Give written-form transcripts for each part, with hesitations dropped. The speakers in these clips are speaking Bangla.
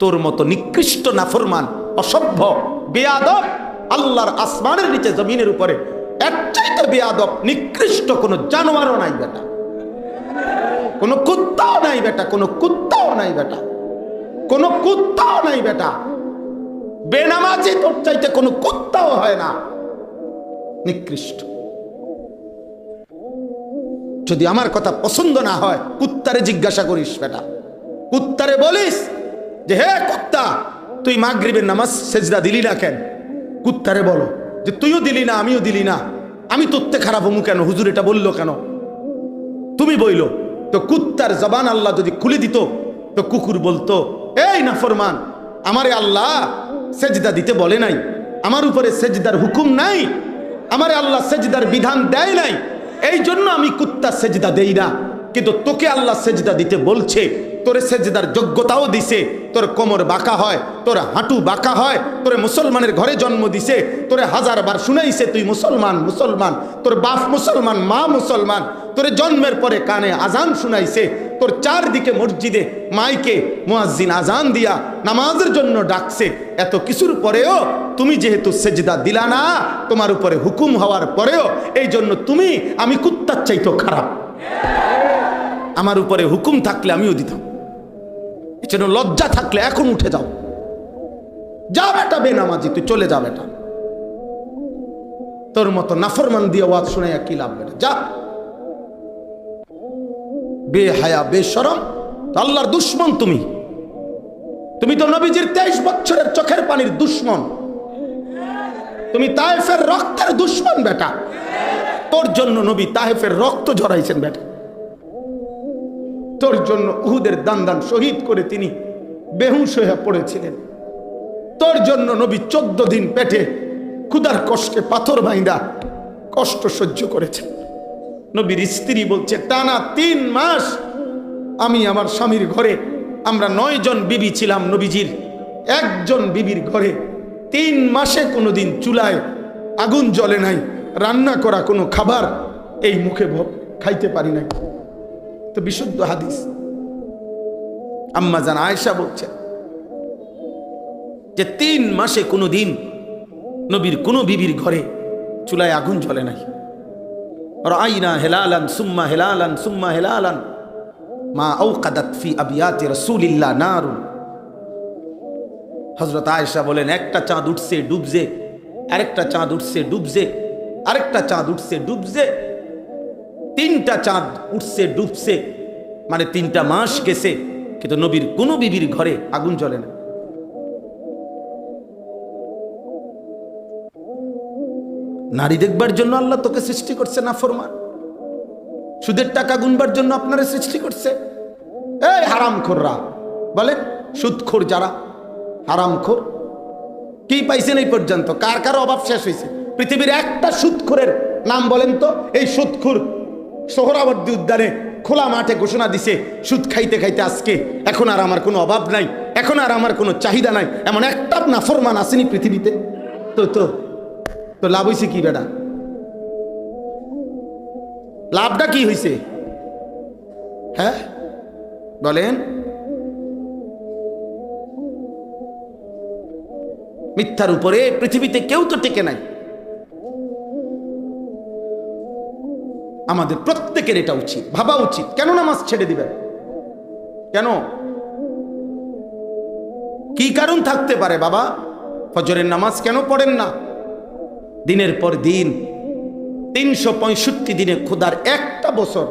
তোর মতো নিকৃষ্ট নাফরমান, অসভ্য, বেয়াদব আল্লাহর আসমানের নিচে জমিনের উপরে এর চাইতে বেয়াদব নিকৃষ্ট কোনো জানোয়ারও নাই বেটা, কোনো কুত্তাও নাই বেটা, কোনো কুত্তাও নাই বেটা, কোনো কুত্তাও নাই বেটা। বেনামাজি তোর চাইতে কোনো কুত্তাও হয় না, নিকৃষ্ট। যদি আমার কথা পছন্দ না হয় কুত্তারে জিজ্ঞাসা করিস বেটা, কুত্তারে বলিস যে হে কুত্তা, তুই মাগরিবের নামাজ সেজদা দিলি না কেন? কুত্তারে বলো যে তুইও দিলি না, আমিও দিলি না, আমি তোরতে খারাপ হমু কেন? হুজুর এটা বললো কেন? তুমি বইলো। তো কুত্তার জবান আল্লাহ যদি খুলে দিত তো কুকুর বলতো, এই নাফরমান, আমারে আল্লাহ সেজদা দিতে বলে নাই, আমার উপরে সেজদার হুকুম নাই, আমারে আল্লাহ সেজদার বিধান দেয় নাই, এই জন্য আমি কুত্তা সেজদা দেই না। কিন্তু তোকে আল্লাহ সেজদা দিতে বলছে, তোরে সেজদার যোগ্যতাও দিছে, তোর কোমর বাঁকা হয়, তোর হাঁটু বাঁকা হয়, তোরে মুসলমানের ঘরে জন্ম দিছে, তোরে হাজারবার শুনাইছে তুই মুসলমান মুসলমান, তোর বাপ মুসলমান, মা মুসলমান, তোরে জন্মের পরে কানে আজান শুনাইছে, তোর চারদিকে মসজিদে মাইকে মুয়াজ্জিন আজান দিয়া নামাজের জন্য ডাকছে। এত কিছুর পরেও তুমি যেহেতু সেজদা দিলা না, তোমার উপরে হুকুম হওয়ার পরেও, এই জন্য তুমি আমি কুত্তার চাইতো খারাপ। আমার উপরে হুকুম থাকলে আমিও দিতাম, এজন্য লজ্জা থাকলে এখন উঠে যাও, যা বেটা বেনামাজি, তুই চলে যা বেটা, তোর মতো নাফরমান দিয়ে ওয়াজ শুনে কি লাভ বেটা, যা। বেহায়া বেশরম, আল্লাহর দুশ্মন তুমি, তুমি তো নবীজির 23 বছরের চোখের পানির দুশ্মন, তুমি তায়েফের রক্তের দুশ্মন বেটা। তোর জন্য নবী তায়েফের রক্ত ঝরাইছেন বেটা, তোর জন্য উহুদের দান দান শহীদ করে তিনি বেহুশ হয়ে পড়েছিলেন, তোর জন্য নবী 14 দিন পেটে ক্ষুধার কষ্টে পাথর বাইন্দা কষ্ট সহ্য করেছেন। নবীর স্ত্রী বলছে, টানা 3 মাস আমি আমার স্বামীর ঘরে, আমরা 9 জন বিবি ছিলাম নবীজির, একজন বিবির ঘরে 3 মাসে কোনোদিন চুলায় আগুন জ্বলে নাই, রান্না করা কোনো খাবার এই মুখে খাইতে পারি নাই। তো বিশুদ্ধ হাদিস। আম্মা জান আয়েশা বলছেন যে 3 মাসে কোনোদিন নবীর কোনো বিবির ঘরে চুলায় আগুন জ্বলে নাই। রাআইনা হিলালান সুম্মা হিলালান সুম্মা হিলালান মা আওকাদাত ফি আবিয়াতি রাসূলিল্লাহ নারুন। হযরত আয়েশা বলেন, একটা চাঁদ উঠছে ডুবছে, আরেকটা চাঁদ উঠছে ডুবছে, আরেকটা চাঁদ উঠছে ডুবছে, 3টা চাঁদ উঠছে ডুবছে, মানে 3টা মাস গেছে, কিন্তু নবীর কোনো বিবির ঘরে আগুন জ্বলে না। নারী দেখবার জন্য আল্লাহ তোকে সৃষ্টি করছে না ফরমান, সুদের টাকা গুনবার জন্য আপনারা সৃষ্টি করছে। এই হারামখোররা বলেন, সুদখোর যারা হারামখোর, কি পাইছেন এই পর্যন্ত? কার কার অভাব শেষ হয়েছে? পৃথিবীর একটা সুদখোরের নাম বলেন তো। এই সুদখোর সোহরাবর্দী উদ্যানে খোলা মাঠে ঘোষণা দিছে, সুদ খাইতে খাইতে আজকে এখন আর আমার কোনো অভাব নাই, এখন আর আমার কোনো চাহিদা নাই, এমন একটা নাফরমান আসেনি পৃথিবীতে। তো তো তো লাভ হয়েছে কি বেটা? লাভটা কি হয়েছে? হ্যাঁ বলেন। মিথ্যার উপরে পৃথিবীতে কেউ তো টেকে নাই। আমাদের প্রত্যেকের এটা উচিত, ভাবা উচিত। কেন নামাজ ছেড়ে দিবেন? কেন? কি কারণ থাকতে পারে বাবা? ফজরের নামাজ কেন পড়েন না? দিনের পর দিন 365 দিনে খোদার একটা বছর,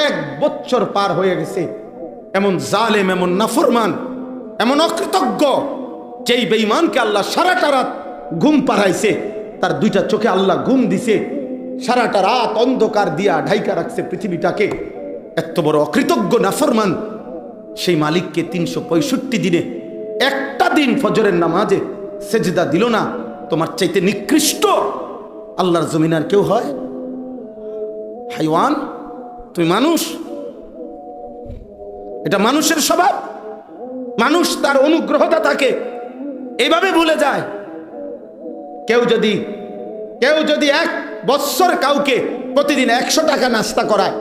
1 বছর পার হয়ে গেছে। এমন জালেম, এমন নাফরমান, এমন অকৃতজ্ঞ, যেই বেঈমানকে আল্লাহ সারাটা রাত ঘুম পাড়াইছে, তার 2টা চোখে আল্লাহ ঘুম দিছে, সারাটা রাত অন্ধকার দিয়া ঢাইকা রাখছে পৃথিবীটাকে। এত বড় অকৃতজ্ঞ নাফরমান সেই মালিককে 365 দিনে একটা দিন ফজরের নামাজে সেজদা দিল না। তোমার চাইতে নিকৃষ্ট আল্লাহর জমিন আর কেউ হয়? হাইওয়ান, তুমি মানুষ, এটা মানুষের স্বভাব। মানুষ তার অনুগ্রহটা থাকে এইভাবে ভুলে যায়। কেউ যদি 1 বছর কাউকে প্রতিদিন 100 টাকা নাস্তা করায়,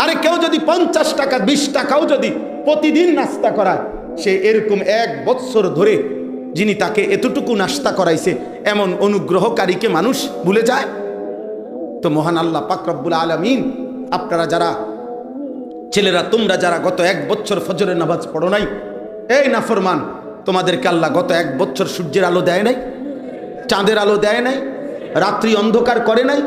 আরে কেউ যদি 50 টাকা 20 টাকাও যদি প্রতিদিন নাস্তা করায়, সে এরকম 1 বছর ধরে যিনি তাকে এতটুকু নাস্তা করাইছে এমন অনুগ্রহকারীকে মানুষ ভুলে যায়? তো মহান আল্লাহ পাক রব্বুল আলামিন, আপনারা যারা ছেলেরা, তোমরা যারা গত 1 বছর ফজরের নামাজ পড়ো নাই, এই নাফরমান, তোমাদেরকে আল্লাহ গত 1 বছর সূর্যের আলো দেয় নাই, চাঁদের আলো দেয় নাই, রাত্রি অন্ধকার করে নাই,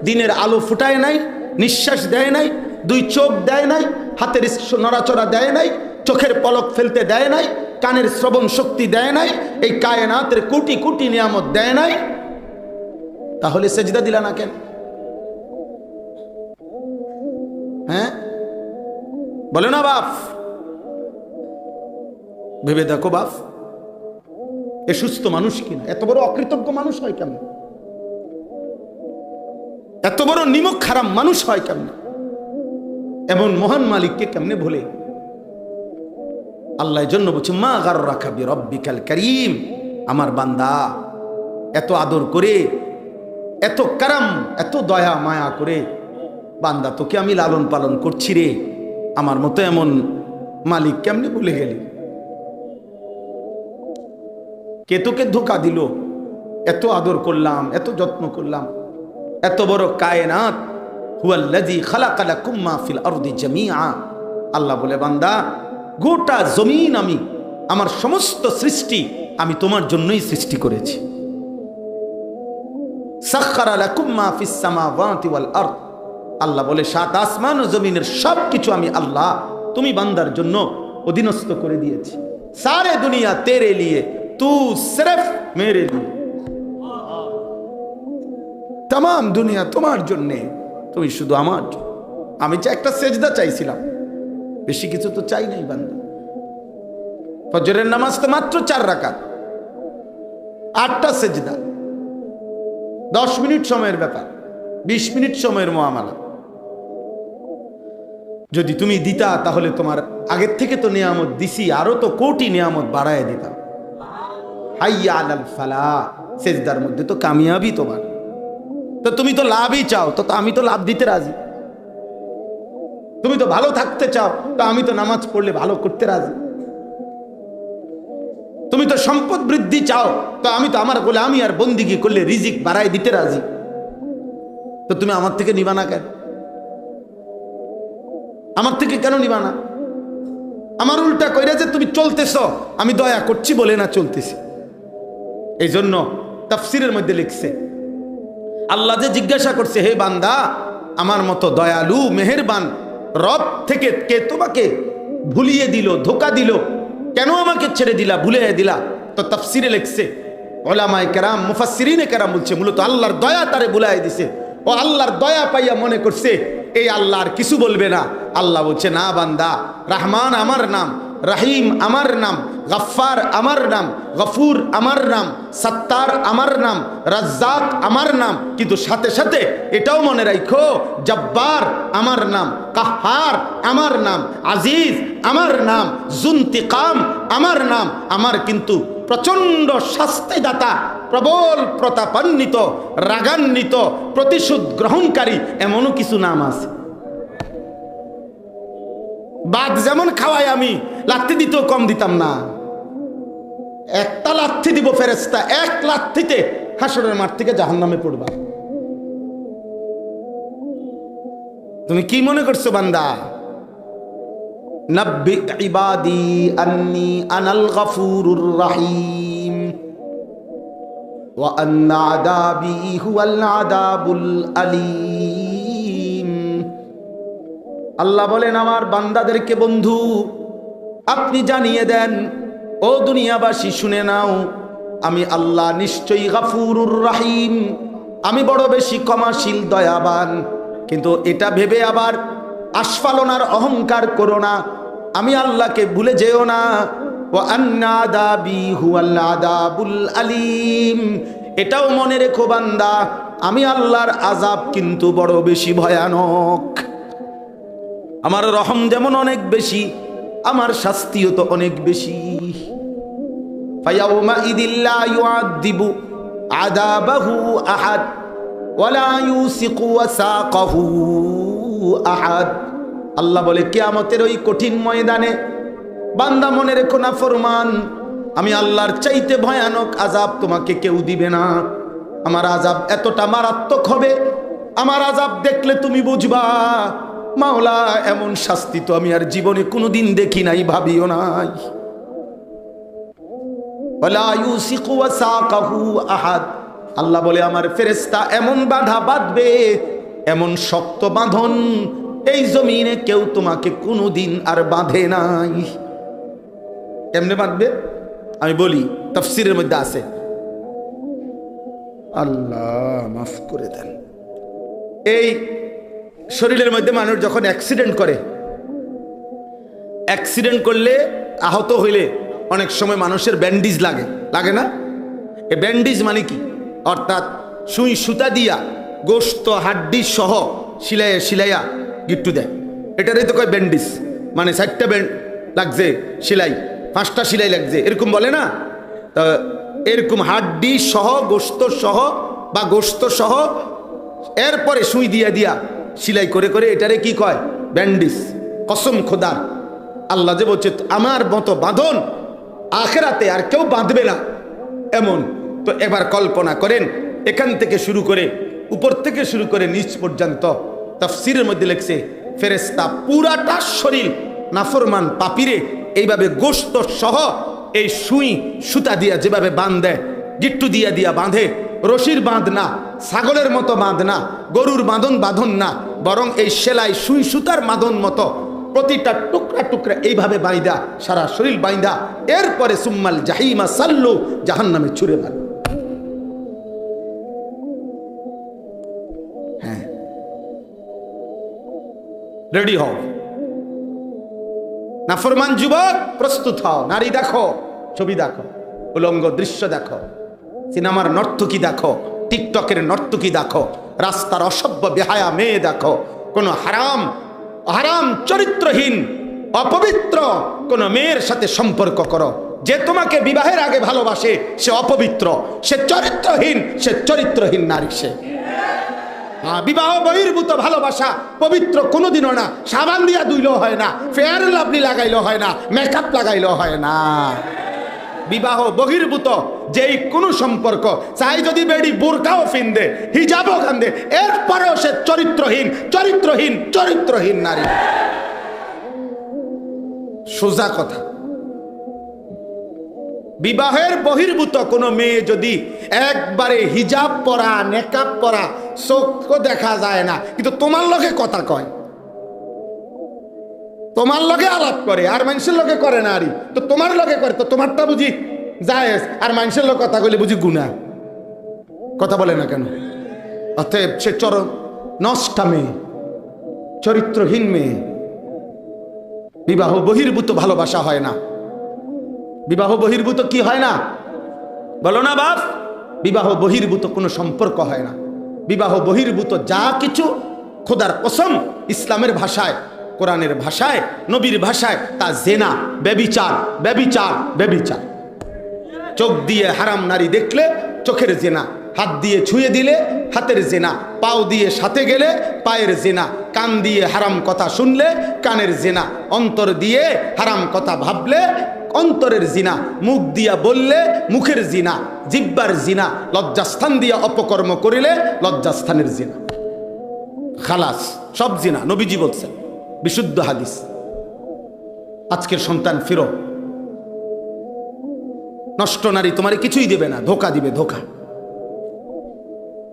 দিনের আলো ফুটায় নাই, নিঃশ্বাস দেয় নাই, 2 চোখ দেয় নাই, হাতের নড়াচড়া দেয় নাই, চোখের পলক ফেলতে দেয় নাই, কানের শ্রবণ শক্তি দেয় নাই, এই কায়নাতের কোটি কোটি নিয়ামত দেয় নাই, তাহলে সেজদা দিলা না কেন? হ্যাঁ বলে না বাপ, ভেবে দেখো বাপ, এ সুস্থ মানুষ কিনা? এত বড় অকৃতজ্ঞ মানুষ হয় কেমন? এত বড় নিমক খারাপ মানুষ হয় কেমন? এমন মহান মালিককে কেমনে ভুলে? আল্লাহ জন্য বলছে, মা গাররাকা বিরব্বিকাল কারীম, আমার বান্দা এত আদর করে, এত কারাম, এত দয়া মায়া করে বান্দা তোকে আমি লালন পালন করছি রে, আমার মতো এমন মালিক কেমনে ভুলে গেলি? কে তোকে ধোঁকা দিল? এত আদর করলাম, এত যত্ন করলাম, এত বড় কায়নাত, হুয়াল্লাযী খালাকা লাকুম মা ফিল আরদি জামিআ। আল্লাহ বলে, বান্দা গোটা জমিন আমি, আমার সমস্ত সৃষ্টি আমি তোমার জন্যই সৃষ্টি করেছি। সাখখারা লাকুম মা ফিস সামাওয়াতি ওয়াল আরদ। আল্লাহ বলে, 7 আসমান ও জমিনের সব কিছু আমি আল্লাহ তুমি বান্দার জন্য অধীনস্থ করে দিয়েছি। সারে দুনিয়া তেরে লিয়ে, তু সিরফ মেরে লিয়ে। तमाम দুনিয়া তোমার জন্য, তুমি শুধু আমার। আমি যে একটা সেজদা চাইছিলাম, বেশি কিছু তো চাই নাই বান্দা। ফজরের নামাজ তো মাত্র 4 রাকাত, 8টা সেজদা, 10 মিনিট সময়ের ব্যাপার, 20 মিনিট সময়ের মুআমালা। যদি তুমি দিতা তাহলে তোমার আগের থেকে তো নিয়ামত দিছি, আরো তো কোটি নিয়ামত বাড়ায় দিতাম। হাইয়া আলাল ফালাহ, সেজদার মধ্যে তো কামিয়াবি তোমার। তো তুমি তো লাভই চাও, তো আমি তো লাভ দিতে রাজি। তুমি তো ভালো থাকতে চাও, তো আমি তো নামাজ পড়লে ভালো করতে রাজি। তুমি তো সম্পদ বৃদ্ধি চাও, তো আমি তো আমার গোলামি আর বন্দিগি করলে রিজিক বাড়ায় দিতে রাজি। তো তুমি আমার থেকে নিবা না কেন? আমার থেকে কেন নিবা না? আমার উল্টা কইরা যে তুমি চলতেছ, আমি দয়া করছি বলে না চলতেছি। এই জন্য তাফসিরের মধ্যে লিখছে, আল্লাহ যে জিজ্ঞাসা করছে, হে বান্দা, আমার মতো দয়ালু মেহেরবান রব থেকে কে তোমাকে ভুলিয়ে দিল, ধোকা দিল? কেন আমাকে ছেড়ে দিলা, ভুলে দিলা? তো তাফসিরে লিখছে, উলামায়ে কেরাম, মুফাসসিরিনে কেরাম বলছে, মূলত আল্লাহর দয়া তারে ভুলাই দিছে। ও আল্লাহর দয়া পাইয়া মনে করছে এই আল্লাহ আর কিছু বলবে না। আল্লাহ বলছে, না বান্দা, রহমান আমার নাম, রহিম আমার নাম, গফফার আমার নাম, গফুর আমার নাম, সত্তার আমার নাম, রাজ্জাক আমার নাম, কিন্তু সাথে সাথে এটাও মনে রাখো, জব্বার আমার নাম, কাহ্হার আমার নাম, আজিজ আমার নাম, জুনতিকাম আমার নাম। আমার কিন্তু প্রচন্ড শাস্তিদাতা, প্রবল প্রতাপান্বিত, রাগান্বিত, প্রতিশোধ গ্রহণকারী এমনও কিছু নাম আছে। বাদ যেমন খাওয়াই আমি, লাথি দিতেও কম দিতাম না। একটা লাথি দিব ফেরেশতা, 1 লাথিতে হাসরের মাঠ থেকে জাহান্নামে পড়বা। তুমি কি মনে করছো বান্দা? নব্বি ইবাদি আন্নি আনাল গফুরুর রহিম ওয়া আন্না আযাবি হুয়াল আযাবুল আলীম। আল্লাহ বলেন, আমার বান্দাদেরকে বন্ধু আপনি জানিয়ে দেন, ও দুনিয়াবাসী শুনে নাও, আমি আল্লাহ নিশ্চয়ই গফুরুর রহিম, আমি বড় বেশি ক্ষমাশীল, দয়াবান। কিন্তু এটা ভেবে আবার আস্ফালনার অহংকার করো না, আমি আল্লাহকে ভুলে যেও না। ওয়া আন্না আযাবি হুয়াল আযাবুল আলীম, এটাও মনে রেখো বান্দা, আমি আল্লাহর আযাব কিন্তু বড় বেশি ভয়ানক। আমার রহম যেমন অনেক বেশি, আমার শাস্তিও তো অনেক বেশি। ফায়াউমা ইদিল্লা ইউআযিবু আযাবাহু আহাদ ওয়ালা ইউসিকু ওয়াসাকাহু আহাদ। আল্লাহ বলে, কিয়ামতের ওই কঠিন ময়দানে বান্দা মনে রেখো না ফরমান, আমি আল্লাহর চাইতে ভয়ানক আযাব তোমাকে কেউ দিবে না। আমার আযাব এতটা মারাত্মক হবে, আমার আযাব দেখলে তুমি বুঝবা মাওলা এমন শাস্তি তো আমি আর জীবনে কোনোদিন দেখি নাই, ভাবিও নাই। ওয়ালা ইউসিকু ওয়াসাকাহু আহাদ, আল্লাহ বলে আমার ফেরেশতা এমন বাঁধা বাঁধবে, এমন শক্ত বাঁধন এই জমিনে কেউ তোমাকে কোনোদিন আর বাঁধে নাই। কেমনে বাঁধবে আমি বলি, তাফসীরের মধ্যে আছে, আল্লাহ মাফ করে দেন। এই শরীরের মধ্যে মানুষ যখন অ্যাক্সিডেন্ট করে, অ্যাক্সিডেন্ট করলে আহত হইলে অনেক সময় মানুষের ব্যান্ডেজ লাগে, লাগে না? এই ব্যান্ডেজ মানে কি? অর্থাৎ সুই সুতা দিয়া গোশত হাড্ডি সহ সিলাইয়া সিলাইয়া গিট্টু দেয়, এটারই তো কয় ব্যান্ডেজ। মানে 4টা ব্যান্ড লাগছে সিলাই, 5টা সিলাই লাগছে, এরকম বলে না? তা এরকম হাড্ডি সহ গোশত সহ বা গোশত সহ এরপরে সুই দিয়া দিয়া সিলাই করে করে এটারে কি কয়? ব্যান্ডেজ। কসম খোদার, আল্লাহ যে বলছে আমার মতো বাঁধন আখেরাতে আর কেউ বাঁধবে না এমন। তো এবার কল্পনা করেন, এখান থেকে শুরু করে উপর থেকে শুরু করে নিচ পর্যন্ত তাফসীরের মধ্যে লেখছে ফেরেশতা পুরাটা শরীর নাফরমান পাপিরে এইভাবে গোশত সহ এই সুই সুতা দিয়া যেভাবে বাঁধে, গিট্টু দিয়া দিয়া বাঁধে, রশির বাঁধ না, ছাগলের মতো বাঁধ না, গরুর বাঁধন না, বরং এই সেলাই সুই সুতার বাঁধন মতো প্রতিটা টুকরা টুকরা এইভাবে বাইদা, সারা শরীর বাইদা, এরপরে সুম্মাল জাহিমা সাল্লু, জাহান্নামে ছুঁড়ে মার। হ্যাঁ, রেডি হও, নাফরমান যুবক প্রস্তুত হও। নারী দেখো, ছবি দেখো, উলঙ্গ দৃশ্য দেখো, সিনেমার নর্তকী দেখো, টিকটকের নর্তকী দেখো, রাস্তার অসভ্য বেহায়া মেয়ে দেখো, কোন হারাম চরিত্রহীন অপবিত্র কোন মেয়ের সাথে সম্পর্ক করো। যে তোমাকে বিবাহের আগে ভালোবাসে সে অপবিত্র, সে চরিত্রহীন নারী। সে বিবাহ বহির্ভূত ভালোবাসা পবিত্র কোনোদিনও না। সাবান দিয়া ধুইলেও হয় না, ফেয়ার লাভলি লাগাইলেও হয় না, মেকআপ লাগাইলেও হয় না। বিবাহ বহির্ভূত যেই কোনো সম্পর্ক, চাই যদি বেডি বোরকাও ফিন্দে, হিজাবও কান্দে, এরপরেও সে চরিত্রহীন নারী। সোজা কথা। বিবাহের বহির্ভূত কোনো মেয়ে যদি একবারে হিজাব পরা, নেকাব পরা, চোখ দেখা যায় না, কিন্তু তোমার লগে কথা কয়, তোমার লগে আলাপ করে, আর মানুষের লগে করে না, আরই তো তোমার লগে করে, তো তোমারটা বুঝি জায়েজ, আর মানুষের লগে কথা কইলে বুঝি গুনাহ। কথা বলে না কেন? অতএব সে নষ্টা মেয়ে, চরিত্রহীন মেয়ে। বিবাহ বহির্ভূত ভালোবাসা হয় না। বিবাহ বহির্ভূত কি হয় না বলো না বাপ? বিবাহ বহির্ভূত কোনো সম্পর্ক হয় না। বিবাহ বহির্ভূত যা কিছু, খোদার কসম, ইসলামের ভাষায়, কোরআনের ভাষায়, নবীর ভাষায় তা জেনা, ব্যভিচার। চোখ দিয়ে হারাম নারী দেখলে চোখের জেনা, হাত দিয়ে ছুঁয়ে দিলে হাতের জেনা, পাও দিয়ে সাথে গেলে পায়ের জেনা, কান দিয়ে হারাম কথা শুনলে কানের জেনা, অন্তর দিয়ে হারাম কথা ভাবলে অন্তরের জিনা, মুখ দিয়া বললে মুখের জিনা, জিব্বার জিনা, লজ্জাস্থান দিয়া অপকর্ম করিলে লজ্জাস্থানের জিনা। খালাস, সব জিনা। নবীজি বলছেন, বিশুদ্ধ হাদিস। আজকের সন্তান ফিরো, নষ্ট নারী তোমারে কিছুই দিবে না, ধোকা দিবে, ধোকা।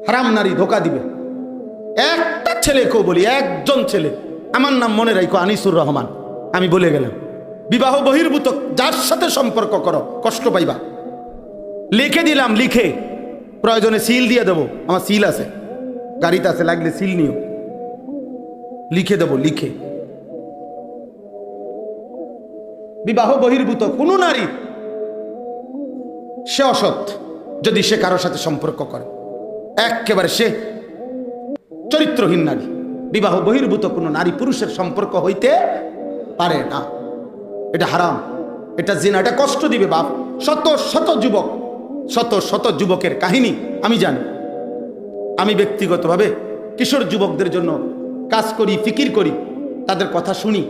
হারাম নারী ধোকা দিবে। একটা ছেলেকেও বলি, একজন ছেলে, আমার নাম মনে রাখো আনিসুর রহমান, আমি বলে গেলাম, বিবাহ বহির্ভূত যার সাথে সম্পর্ক করো কষ্ট পাইবা। লিখে দিলাম, লিখে, প্রয়োজনে সিল দিয়ে দেবো, আমার সিল আছে, গাড়িতে আছে, লাগলে সিল নিও, লিখে দেবো, লিখে। বিবাহ বহির্ভূত কোনো নারী সে অসৎ, যদি সে কারোর সাথে সম্পর্ক করে, একেবারে সে চরিত্রহীন নারী। বিবাহ বহির্ভূত কোনো নারী পুরুষের সম্পর্ক হইতে পারে না। এটা হারাম, এটা জিনা, এটা কষ্ট দিবে বাপ। শত যুবকের কাহিনী আমি জানি। আমি ব্যক্তিগতভাবে কিশোর যুবকদের জন্য কাজ করি, ফিকির করি, তাদের কথা শুনি।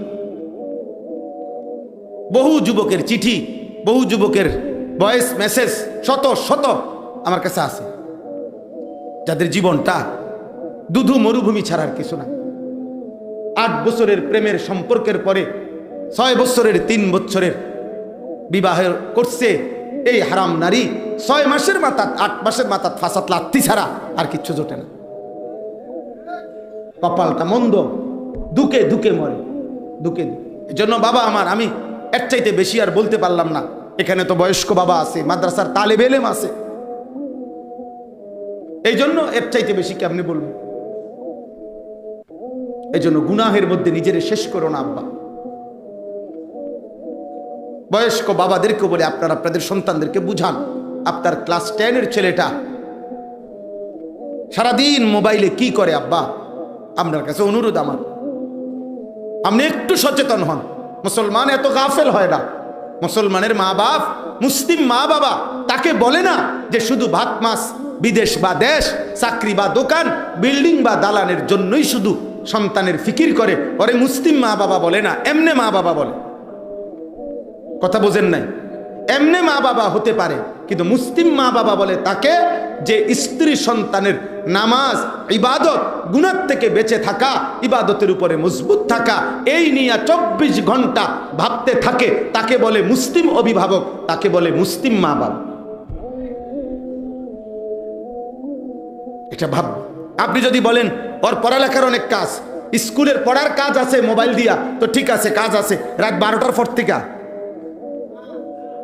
বহু যুবকের চিঠি, বহু যুবকের ভয়েস মেসেজ শত শত আমার কাছে আছে, যাদের জীবনটা দুধু মরুভূমি ছাড়ার কিছু না। 8 বছরের প্রেমের সম্পর্কের পরে 6 বছরের 3 বছরের বিবাহ করছে এই হারাম নারী, 6 মাসের মাথাত 8 মাসের মাথাত ফাঁসাত লাত্তি ছাড়া আর কিচ্ছু জোটে না। কপালটা মন্দ, দুকে দুকে মরে, দুকে। এই জন্য বাবা আমার, আমি এর চাইতে বেশি আর বলতে পারলাম না। এখানে তো বয়স্ক বাবা আছে, মাদ্রাসার তালেব এলেম আছে, এই জন্য এর চাইতে বেশি কেমনি বলবো। এই জন্য গুনাহের মধ্যে নিজের শেষ করো না আব্বা। বয়স্ক বাবাদেরকে বলে আপনারা আপনাদের সন্তানদেরকে বুঝান। আপনার ক্লাস 10-এর ছেলেটা সারাদিন মোবাইলে কি করে আব্বা, আপনার কাছে অনুরোধ আমার, আপনি একটু সচেতন হন। মুসলমান এত গাফেল হয় না। মুসলমানের মা বাপ, মুসলিম মা বাবা তাকে বলে না যে শুধু ভাত মাছ, বিদেশ বা দেশ, চাকরি বা দোকান, বিল্ডিং বা দালানের জন্যই শুধু সন্তানের ফিকির করে, ওরে মুসলিম মা বাবা বলে না, এমনে মা বাবা বলে। কথা বোঝেন নাই? এমনে মা বাবা হতে পারে, কিন্তু মুসলিম মা বাবা বলে তাকে যে স্ত্রী সন্তানের নামাজ, ইবাদত, গুনাহ থেকে বেঁচে থাকা, ইবাদতের উপরে মজবুত থাকা, এই নিয়ে 24 ঘন্টা ভাবতে থাকে, তাকে বলে মুসলিম অভিভাবক, তাকে বলে মুসলিম মা বাবা। এটা ভাব। আপনি যদি বলেন ওর পড়ালেখার অনেক কাজ, স্কুলের পড়ার কাজ আছে মোবাইল দিয়া, তো ঠিক আছে, কাজ আছে। রাত 12টার পর থেকে,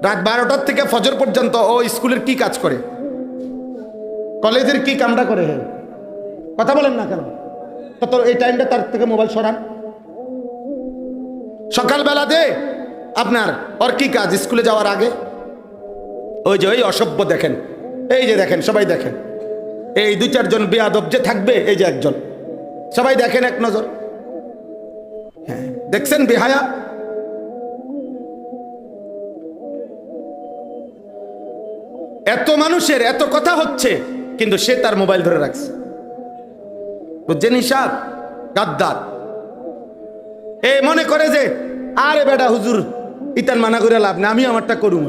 রাত 12টার থেকে ফজর পর্যন্ত ও স্কুলের কি কাজ করে, কলেজের কি কামটা করে? কথা বলেন না কেন? তো এই টাইমটা তার থেকে মোবাইল সরান। সকালবেলাতে আপনার ওর কি কাজ স্কুলে যাওয়ার আগে? ওই যে ওই অসভ্য দেখেন, এই যে দেখেন, সবাই দেখেন, এই 2-4 জন বেয়াদব যে থাকবে, এই যে একজন, সবাই দেখেন এক নজর। হ্যাঁ, দেখছেন বেহায়া? এত মানুষের এত কথা হচ্ছে, কিন্তু সে তার মোবাইল ধরে রাখছে। বুঝছেন? হিসাব গাদ্দার। এ মনে করে যে আরে বেটা হুজুর ইতান মানা করে লাভ না, আমি আমারটা করুম।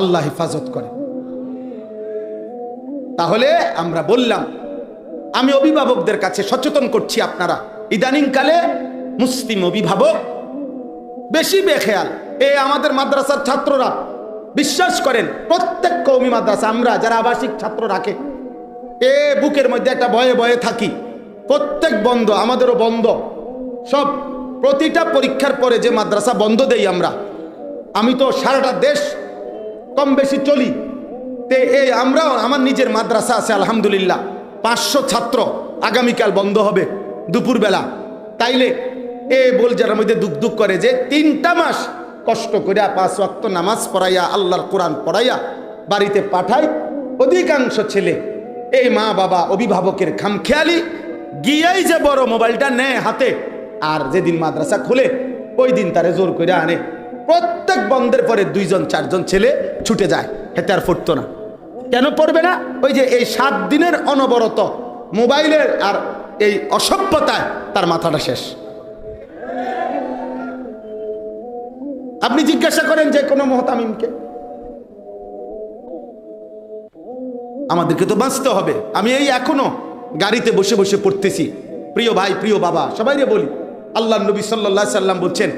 আল্লাহ হেফাজত করে। তাহলে আমরা বললাম, আমি অভিভাবকদের কাছে সচেতন করছি, আপনারা ইদানিং কালে মুসলিম অভিভাবক বেশি বেখেয়াল। আমাদের মাদ্রাসার ছাত্ররা বিশ্বাস করেন, প্রত্যেক কওমি মাদ্রাসা আমরা যারা আবাসিক ছাত্র রাখে, বুকের মধ্যে একটা ভয়ে ভয়ে থাকি। প্রত্যেক বন্ধ, আমাদেরও বন্ধ সব। প্রতিটা পরীক্ষার পরে যে মাদ্রাসা বন্ধ দেই আমরা, আমি তো সারাটা দেশ কম বেশি চলি। আমরাও, আমার নিজের মাদ্রাসা আছে আলহামদুলিল্লাহ, 500 ছাত্র। আগামীকাল বন্ধ হবে দুপুরবেলা। তাইলে যার মধ্যে দুঃখ দুঃখ করে যে 3টা মাস কষ্ট করে 5 ওয়াক্ত নামাজ পড়াইয়া, আল্লাহর কোরআন পড়াইয়া বাড়িতে পাঠায়। অধিকাংশ ছেলে এই মা বাবা অভিভাবকের খামখেয়ালি গিয়েই যে বড় মোবাইলটা নেয় হাতে, আর যেদিন মাদ্রাসা খুলে ওই দিন তারে জোর করে আনে। প্রত্যেক বন্ধের পরে 2-4 জন ছেলে ছুটে যায়, হেতে আর পড়তো না। কেন পড়বে না? ওই যে এই 7 দিনের অনবরত মোবাইলের আর এই অসভ্যতায় তার মাথাটা শেষ। আপনি জিজ্ঞাসা করেন যে কোনো মুহতামিমকে, আমাদেরকে তো বাঁচতে হবে। আমি এই এখনো গাড়িতে বসে বসে পড়তেছি। প্রিয় ভাই, প্রিয় বাবা, সবাইকে বলি, আল্লাহ নবী সাল্লাল্লাহু আলাইহি সাল্লাম বলছেন,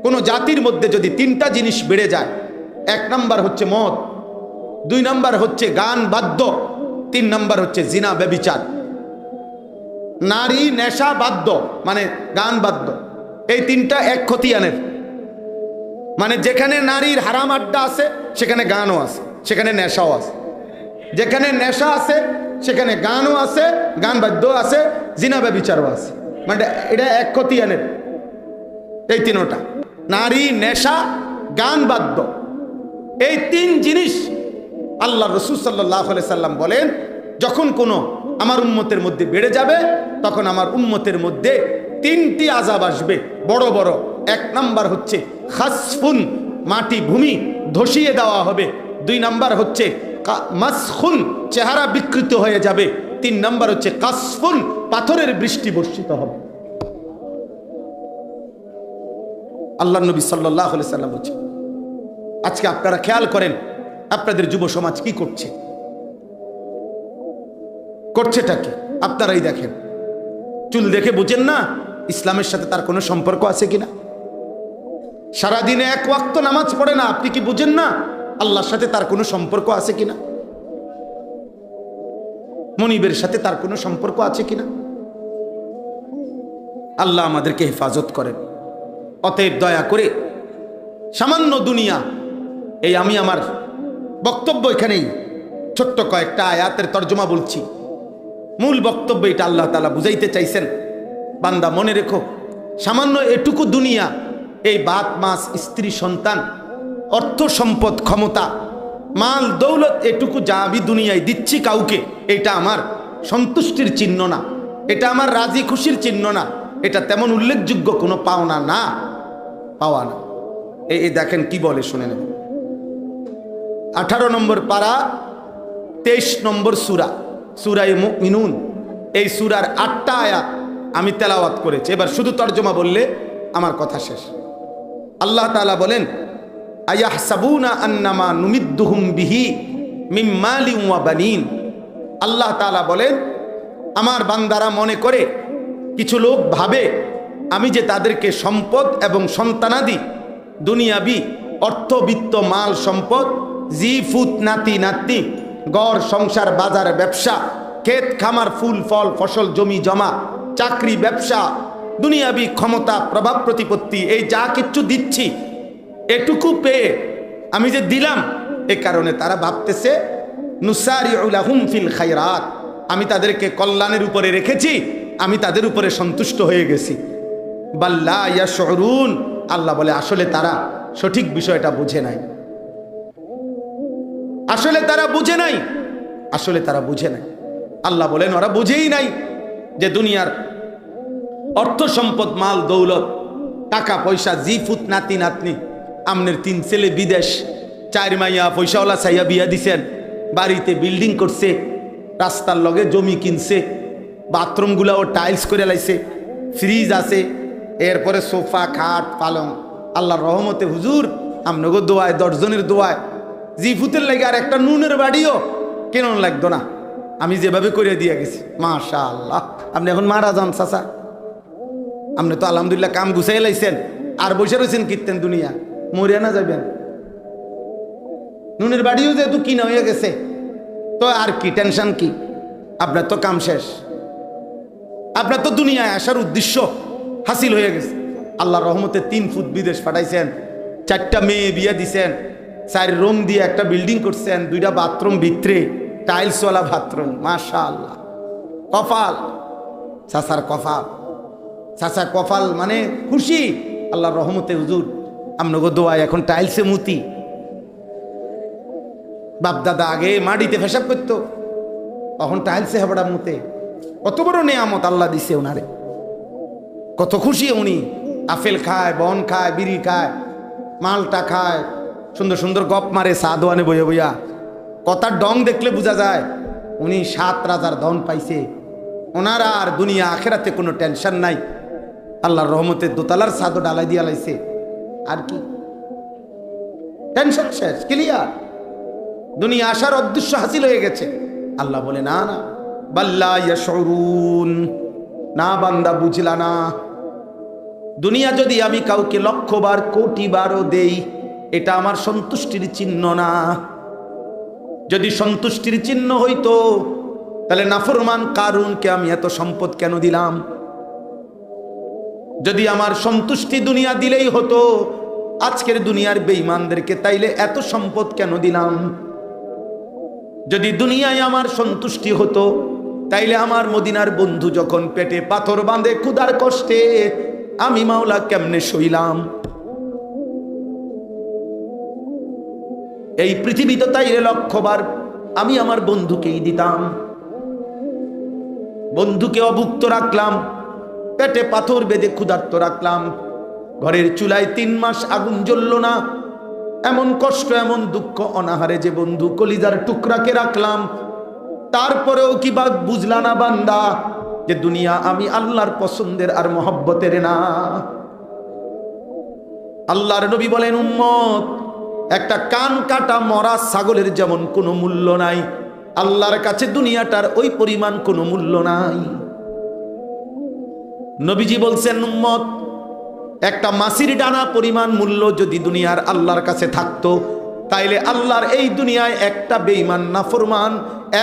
কোন জাতির মধ্যে যদি 3টা জিনিস বেড়ে যায়, 1 নাম্বার হচ্ছে মদ, 2 নাম্বার হচ্ছে গান বাদ্য, 3 নাম্বার হচ্ছে জিনা ব্যভিচার। নারী, নেশা, বাদ্য, মানে গান বাদ্য, এই 3টা এক খতিয়ানের। মানে যেখানে নারীর হারাম আড্ডা আছে সেখানে গানও আছে, সেখানে নেশাও আছে। যেখানে নেশা আছে সেখানে গানও আছে, গান বাদ্য আছে, জিনা ব্যভিচারও আছে। মানে এটা এক খতিয়ানের এই 3টা, নারী, নেশা, গান বাদ্য, এই 3 জিনিস। আল্লাহ রাসূল সাল্লাল্লাহু আলাইহি সাল্লাম বলেন, যখন কোনো আমার উম্মতের মধ্যে বেড়ে যাবে, তখন আমার উম্মতের মধ্যে 3টি আযাব আসবে বড় বড়। 1 নাম্বার হচ্ছে খাসফুন, মাটি ভূমি ধসিয়ে দেওয়া হবে। 2 নাম্বার হচ্ছে মাসখুন, চেহারা বিকৃত হয়ে যাবে। 3 নাম্বার হচ্ছে কাসফুন, পাথরের বৃষ্টি বর্ষিত হবে। আল্লাহ নবী সাল্লাল্লাহু আলাইহি সাল্লাম বলছে। আজকে আপনারা খেয়াল করেন আপনাদের যুব সমাজ কি করছে, করছেটা কি আপনারাই দেখেন। চুল দেখে বুঝেন না ইসলামের সাথে তার কোনো সম্পর্ক আছে কিনা? সারাদিনে এক ওয়াক্ত নামাজ পড়ে না, আপনি কি বুঝেন না আল্লাহর সাথে তার কোনো সম্পর্ক আছে কিনা? মনিবের সাথে তার কোনো সম্পর্ক আছে কিনা? আল্লাহ আমাদেরকে হেফাজত করেন। অতএব দয়া করে সামান্য দুনিয়া, এই আমি আমার বক্তব্য এখানেই ছোট্ট কয়েকটা আয়াতের তর্জমা বলছি, মূল বক্তব্য এটা আল্লাহ তাআলা বুঝাইতে চাইছেন। বান্দা মনে রেখো, সামান্য এটুকু দুনিয়া, এই বাত মাস স্ত্রী সন্তান অর্থ সম্পদ ক্ষমতা মাল দৌলত, এটুকু যা আমি দুনিয়ায় দিচ্ছি কাউকে, এটা আমার সন্তুষ্টির চিহ্ন না, এটা আমার রাজি খুশির চিহ্ন না, এটা তেমন উল্লেখযোগ্য কোনো পাওনা না, পাওয়া না। এই দেখেন কি বলে শুনে নেবেন। 18 নম্বর পারা 23 নম্বর সূরা, সূরায়ে মুমিনুন। এই সূরার 8টা আয়াত আমি তেলাওয়াত করেছি, এবার শুধু তর্জমা বললে আমার কথা শেষ। আল্লাহ তাআলা বলেন, আয়াহসাবুনা আন্নামা নুমিদ্দুহুম বিহি মিন মালিন ওয়া বানিন। আল্লাহ তাআলা বলেন, আমার বান্দারা মনে করে, কিছু লোক ভাবে আমি যে তাদেরকে সম্পদ এবং সন্তানাদি দুনিয়াবি অর্থবিত্ত মাল সম্পদ জিফুত নাতি নাতনি গড় সংসার বাজার ব্যবসা ক্ষেত খামার ফুল ফল ফসল জমি জমা চাকরি ব্যবসা দুনিয়াবি ক্ষমতা প্রভাব প্রতিপত্তি, এই যা কিছু দিচ্ছি এটুকু পেয়ে আমি যে দিলাম, এ কারণে তারা ভাবতেছে নুসারিউ লাহুম ফিল খায়রাত, আমি তাদেরকে কল্যাণের উপরে রেখেছি, আমি তাদের উপরে সন্তুষ্ট হয়ে গেছি। বাল্লা ইয়াশউরুন, আল্লাহ বলে আসলে তারা সঠিক বিষয়টা বুঝে নাই, আসলে তারা বুঝে নাই, আসলে তারা বুঝে নাই। আল্লাহ বলেন ওরা বুঝেই নাই যে দুনিয়ার অর্থ সম্পদ মাল দৌলত টাকা পয়সা জিফুত নাতি নাতনি, আমনের 3 ছেলে বিদেশ, 4 মাইয়া পয়সাওয়ালা চাইয়া বিয়া দিছেন, বাড়িতে বিল্ডিং করছে, রাস্তার লগে জমি কিনছে, বাথরুমগুলাও টাইলস করে লাইছে, ফ্রিজ আছে, এরপরে সোফা খাট পালং। আল্লাহর রহমতে হুজুর আমনগো দোয়ায় 10 জনের দোয়ায় জিফুতের লাগে আর একটা নুনের বাড়িও কেন লাগতো না, আমি যেভাবে করে দিয়ে গেছি। মাশাআল্লাহ, আপনি এখন মারা যান চাচা, আপনি তো আলহামদুলিল্লাহ কাম গুছাই লাইছেন, আর বসে রয়েছেন কীর্তেন দুনিয়া, মরিয়া না যাবেন। নুনের বাড়িও যেহেতু কিনা হয়ে গেছে, তো আর কি টেনশন কি, আপনার তো কাম শেষ, আপনার তো দুনিয়ায় আসার উদ্দেশ্য হাসিল হয়ে গেছে। আল্লাহর রহমতে 3 ফুট বিদেশ পাঠাইছেন, 4টা মেয়ে বিয়ে দিছেন, 4 রুম দিয়ে একটা বিল্ডিং করছেন, 2টা বাথরুম ভিতরে টাইলসওয়ালা বাথরুম। মাশাআল্লাহ, কপাল চাচার কপাল, চাচা কপাল মানে খুশি আল্লাহর রহমতে। হুজুর আমনগো দোয়ায় এখন টাইলসে মুতি, বাপ দাদা আগে মাটিতে পেশাব করতো, এখন টাইলসে হেবড়া মুতে। কত বড় নেয়ামত আল্লাহ দিছে ওনারে, কত খুশি উনি। আপেল খায়, বন খায়, বিড়ি খায়, মালটা খায়, সুন্দর সুন্দর গপ মারে চা দোয়ানে বইয়া বইয়া। কথার ডং দেখলে বোঝা যায় উনি 7 রাজার ধন পাইছে, ওনার আর দুনিয়া আখেরাতে কোনো টেনশন নাই। আল্লাহর রহমতে দোতলার ছাদও ডালাই দিয়া লাইছে, আর কি টেনশন শেষ, ক্লিয়ার, দুনিয়া আসার উদ্দেশ্য হাসিল হয়ে গেছে। আল্লাহ বলে না না, বাল্লা ইয়াশউরুন, না বান্দা বুঝলা না, দুনিয়া যদি আমি কাউকে 1,00,000 বার কোটি বারও দেই, এটা আমার সন্তুষ্টির চিহ্ন না। যদি সন্তুষ্টির চিহ্ন হইতো তাহলে নাফরমান কারুনকে আমি এত সম্পদ কেন দিলাম? যদি আমার সন্তুষ্টি দুনিয়া দিলেই হতো, আজকের দুনিয়ার বেঈমানদেরকে তাইলে এত সম্পদ কেন দিলাম? যদি দুনিয়ায় আমার সন্তুষ্টি হতো, তাইলে আমার মদিনার বন্ধু যখন পেটে পাথর বাঁধে ক্ষুধার কষ্টে, আমি মাওলা কেমনে সইলাম? এই পৃথিবীতে তাইলে 1,00,000 বার আমি আমার বন্ধুকেই দিতাম, বন্ধুকে অভুক্ত রাখলাম, পেটে পাথর বেঁধে ক্ষুধার্ত রাখলাম, ঘরের চুলায় 3 মাস আগুন জ্বলল না, এমন কষ্ট এমন দুঃখ অনাহারে যে বন্ধু কলিজার টুকরাকে রাখলাম, তারপরেও কি বাদ বুঝলা না বান্দা যে দুনিয়া আমি আল্লাহর পছন্দের আর মহব্বতের না? আল্লাহর নবী বলেন, উম্মত, একটা কান কাটা মরা ছাগলের যেমন কোনো মূল্য নাই, আল্লাহর কাছে দুনিয়াটার ওই পরিমাণ কোনো মূল্য নাই। নবীজি বলছেন, উম্মত, একটা মাছির ডানা পরিমাণ মূল্য যদি দুনিয়ার আল্লাহর কাছে থাকতো, তাইলে আল্লাহর এই দুনিয়ায় একটা বেঈমান নাফরমান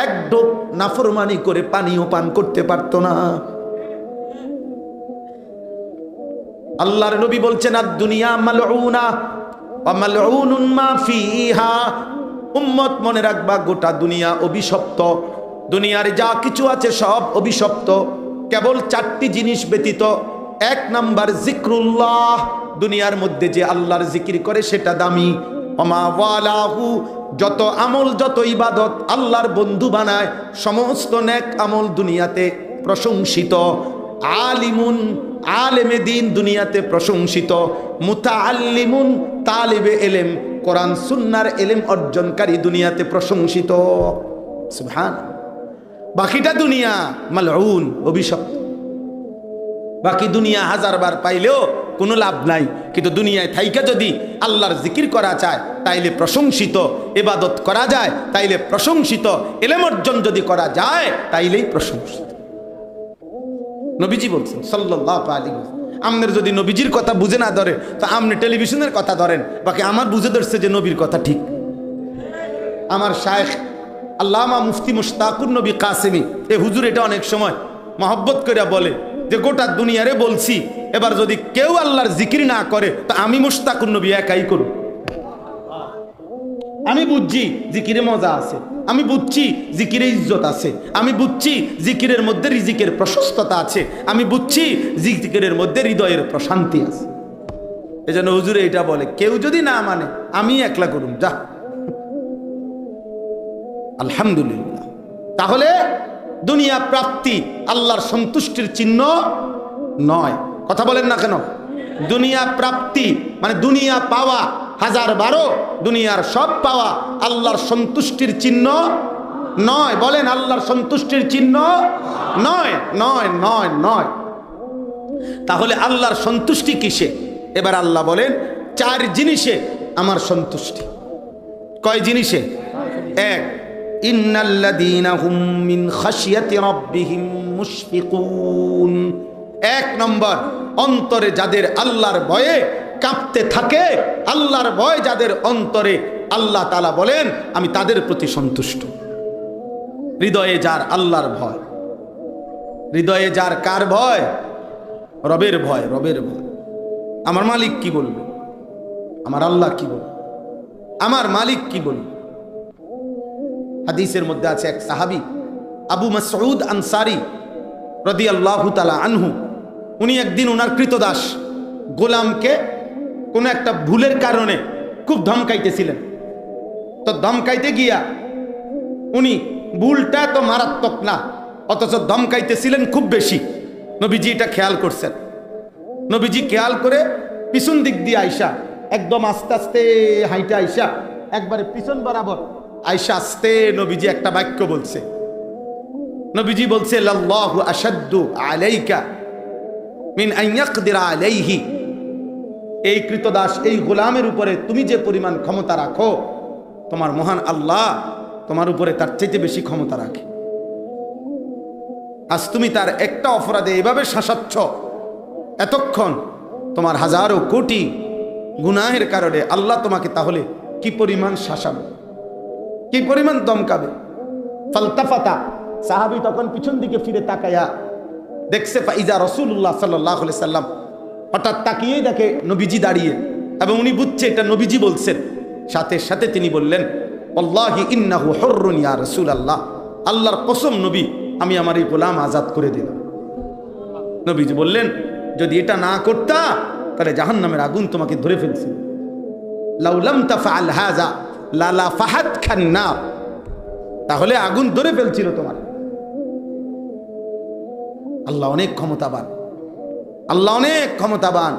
এক ডোব নাফরমানি করে পানিও পান করতে পারতো না। আল্লাহর নবী বলছেন, আর দুনিয়া মালউনা ওয়া মালউনুন মা ফিহা। উম্মত, মনে রাখবা, গোটা দুনিয়া অভিশপ্ত। দুনিয়ার যা কিছু আছে সব অভিশপ্ত, কেবল চারটি জিনিস ব্যতীত। এক নাম্বার জিক্রুল্লাহ, দুনিয়ার মধ্যে যে আল্লাহর জিকির করে সেটা দামি। ওমা ওয়ালাহু, যত আমল যত ইবাদত আল্লাহর বন্ধু বানায়, সমস্ত নেক আমল দুনিয়াতে প্রশংসিত। আলিমুন, আলেমে দিন দুনিয়াতে প্রশংসিত। মুতাআল্লিমুন, তালিবে ইলম, কোরআন সুন্নাহর ইলম অর্জনকারী দুনিয়াতে প্রশংসিত। সুবহান। বাকিটা দুনিয়া মালউন, অভিশপ্ত। বাকি দুনিয়া হাজারবার পাইলেও কোনো লাভ নাই, কিন্তু দুনিয়ায় থাইকা যদি আল্লাহর জিকির করা যায় তাইলে প্রশংসিত, ইবাদত করা যায় তাইলে প্রশংসিত, ইলম অর্জন যদি করা যায় তাইলেই প্রশংসিত। নবীজি বলছেন সাল্লাল্লাহু আলাইহি ওয়াসাল্লাম, আমাদের যদি নবীজির কথা বুঝে না ধরে তো আপনি টেলিভিশনের কথা ধরেন, বাকি আমার বুঝে ধরছে যে নবীর কথা ঠিক। আমার শায়েখ আল্লামা মুফতি মুশতাকুর নবী কাসেমি, এ হুজুর এটা অনেক সময় মহব্বত করে বলে যে গোটা দুনিয়ারে বলছি, এবার যদি কেউ আল্লাহর জিকির না করে তো আমি মুশতাকুর নবী একাই করব। আমি বুঝছি জিকিরে মজা আছে, আমি বুঝছি জিকিরে ইজ্জত আছে, আমি বুঝছি জিকিরের মধ্যে রিজিকের প্রশস্ততা আছে, আমি বুঝছি জিকিরের মধ্যে হৃদয়ের প্রশান্তি আছে। এজন্য হুজুরে এটা বলে, কেউ যদি না মানে আমি একলা করুন, যা। আলহামদুলিল্লাহ। তাহলে দুনিয়া প্রাপ্তি আল্লাহর সন্তুষ্টির চিহ্ন নয়। কথা বলেন না কেন? দুনিয়া প্রাপ্তি মানে দুনিয়া পাওয়া, 1012 দুনিয়ার সব পাওয়া আল্লাহর সন্তুষ্টির চিহ্ন নয়। বলেন, আল্লাহর সন্তুষ্টির চিহ্ন নয়, নয়, নয়, নয়। তাহলে আল্লাহর সন্তুষ্টি কিসে? এবার আল্লাহ বলেন, 4 জিনিসে আমার সন্তুষ্টি। কয় জিনিসে? 1, ইন্নাল্লাযীনা হুম মিন খাশিয়াতি রাব্বিহিম মুশফিকুন। 1 নম্বর, অন্তরে যাদের আল্লাহর ভয়ে কাঁপতে থাকে, আল্লাহর ভয় যাদের অন্তরে, আল্লাহ তাআলা বলেন আমি তাদের প্রতি সন্তুষ্ট। হৃদয়ে যার আল্লাহর ভয়, হৃদয়ে যার কার ভয়? রবের ভয়, রবের ভয়। আমার মালিক কি বলবে, আমার আল্লাহ কি বলবে, আমার মালিক কি বলবে। হাদিসের মধ্যে আছে এক সাহাবী আবু মাসউদ আনসারী রাদিয়াল্লাহু তাআলা আনহু, উনি একদিন ওনার কৃতদাস গোলামকে কোনো একটা ভুলের কারণে খুব ধমকাইতেছিলেন। তো ধমকাইতে গিয়া উনি, ভুলটা তো মারাত্মক না অথচ ধমকাইতেছিলেন খুব বেশি। নবীজি এটা খেয়াল করছেন। নবীজি খেয়াল করে পিছন দিক দিয়ে আইসা, একদম আস্তে আস্তে হাইটা আইসা একবারে পিছন বরাবর আইসা আস্তে নবীজি একটা বাক্য বলছে। নবীজি বলছে, লাল্লাহু আশাদ্দু আলাইকা মিন আন ইয়াকদিরা আলাইহি। এই কৃতদাস, এই গোলামের উপরে তুমি যে পরিমাণ ক্ষমতা রাখো, তোমার মহান আল্লাহ তোমার উপরে তার চাইতে বেশি ক্ষমতা রাখে। আজ তুমি তার একটা অপরাধে এভাবে শাসাচ্ছ, এতক্ষণ তোমার হাজারো কোটি গুনাহের কারণে আল্লাহ তোমাকে তাহলে কি পরিমাণ শাসাবে, কি পরিমাণ দমকাবে। ফালতাফাতা, সাহাবী তখন পিছন দিকে ফিরে তাকায়া দেখছে, ফাইজা রাসূলুল্লাহ সাল্লাল্লাহু আলাইহি সাল্লাম, হঠাৎ তাকিয়ে দেখে নবীজি দাঁড়িয়ে, এবং উনি বুঝছে এটা নবীজি বলছেন। সাথে সাথে তিনি বললেন, আল্লাহি ইন্নাহু হুররুন ইয়া রাসূলুল্লাহ, আল্লাহর কসম নবী, আমি আমার এই গোলাম আজাদ করে দিলাম। নবীজি বললেন, যদি এটা না করতা তাহলে জাহান্নামের আগুন তোমাকে ধরে ফেলছে। লাউ লাম তাফআল হাযা লালা ফাহাত খান্নার, তাহলে আগুন ধরে ফেলছিল তোমার। আল্লাহ অনেক ক্ষমতাবান, আল্লাহ অনেক ক্ষমতাবান।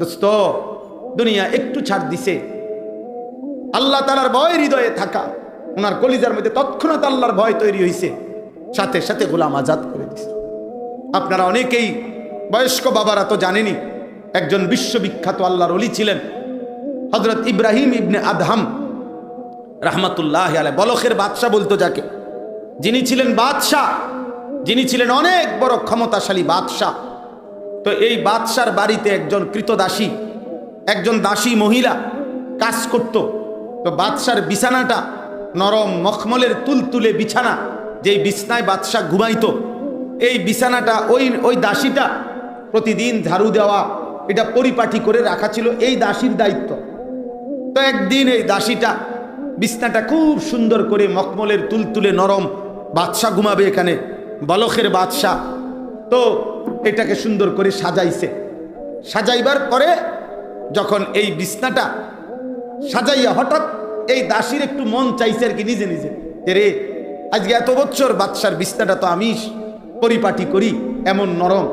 দোস্ত, দুনিয়া একটু ছাড় দিছে, আল্লাহ তাআলার ভয় হৃদয়ে থাকা, ওনার কলিজার মধ্যে তৎক্ষণাৎ আল্লাহর ভয় তৈরি হয়েছে, সাথে সাথে গোলাম আজাদ করে দিছে। আপনারা অনেকেই বয়স্ক বাবারা তো জানেনি, একজন বিশ্ববিখ্যাত আল্লাহর ওলি ছিলেন হযরত ইব্রাহিম ইবনে আদহাম রাহমাতুল্লাহ আলাইহি, বলখের বাদশা বলতো যাকে, যিনি ছিলেন বাদশাহ, যিনি ছিলেন অনেক বড় ক্ষমতাশালী বাদশাহ। তো এই বাদশার বাড়িতে একজন কৃতদাসী, একজন দাসী মহিলা কাজ করত। তো বাদশার বিছানাটা নরম মখমলের তুলতুলে বিছানা, যেই বিছনায় বাদশাহ ঘুমাইতো, এই বিছানাটা ওই দাসীটা প্রতিদিন ঝাড়ু দেওয়া, এটা পরিপাটি করে রাখা ছিল এই দাসীর দায়িত্ব। তো একদিন এই দাসীটা বিছনাটা খুব সুন্দর করে মখমলের তুলতুলে নরম, বাদশাহ ঘুমাবে এখানে, বলখের বাদশাহ, তো এটাকে সুন্দর করে সাজাইছে। সাজাইবার পরে যখন এই বিছনাটা সাজাইয়া হঠাৎ এই দাসীর একটু মন চাইছে আর কি নিজে নিজে, যে রে আজকে এত বছর বাদশার বিছনাটা তো আমি পরিপাটি করি, এমন নরম,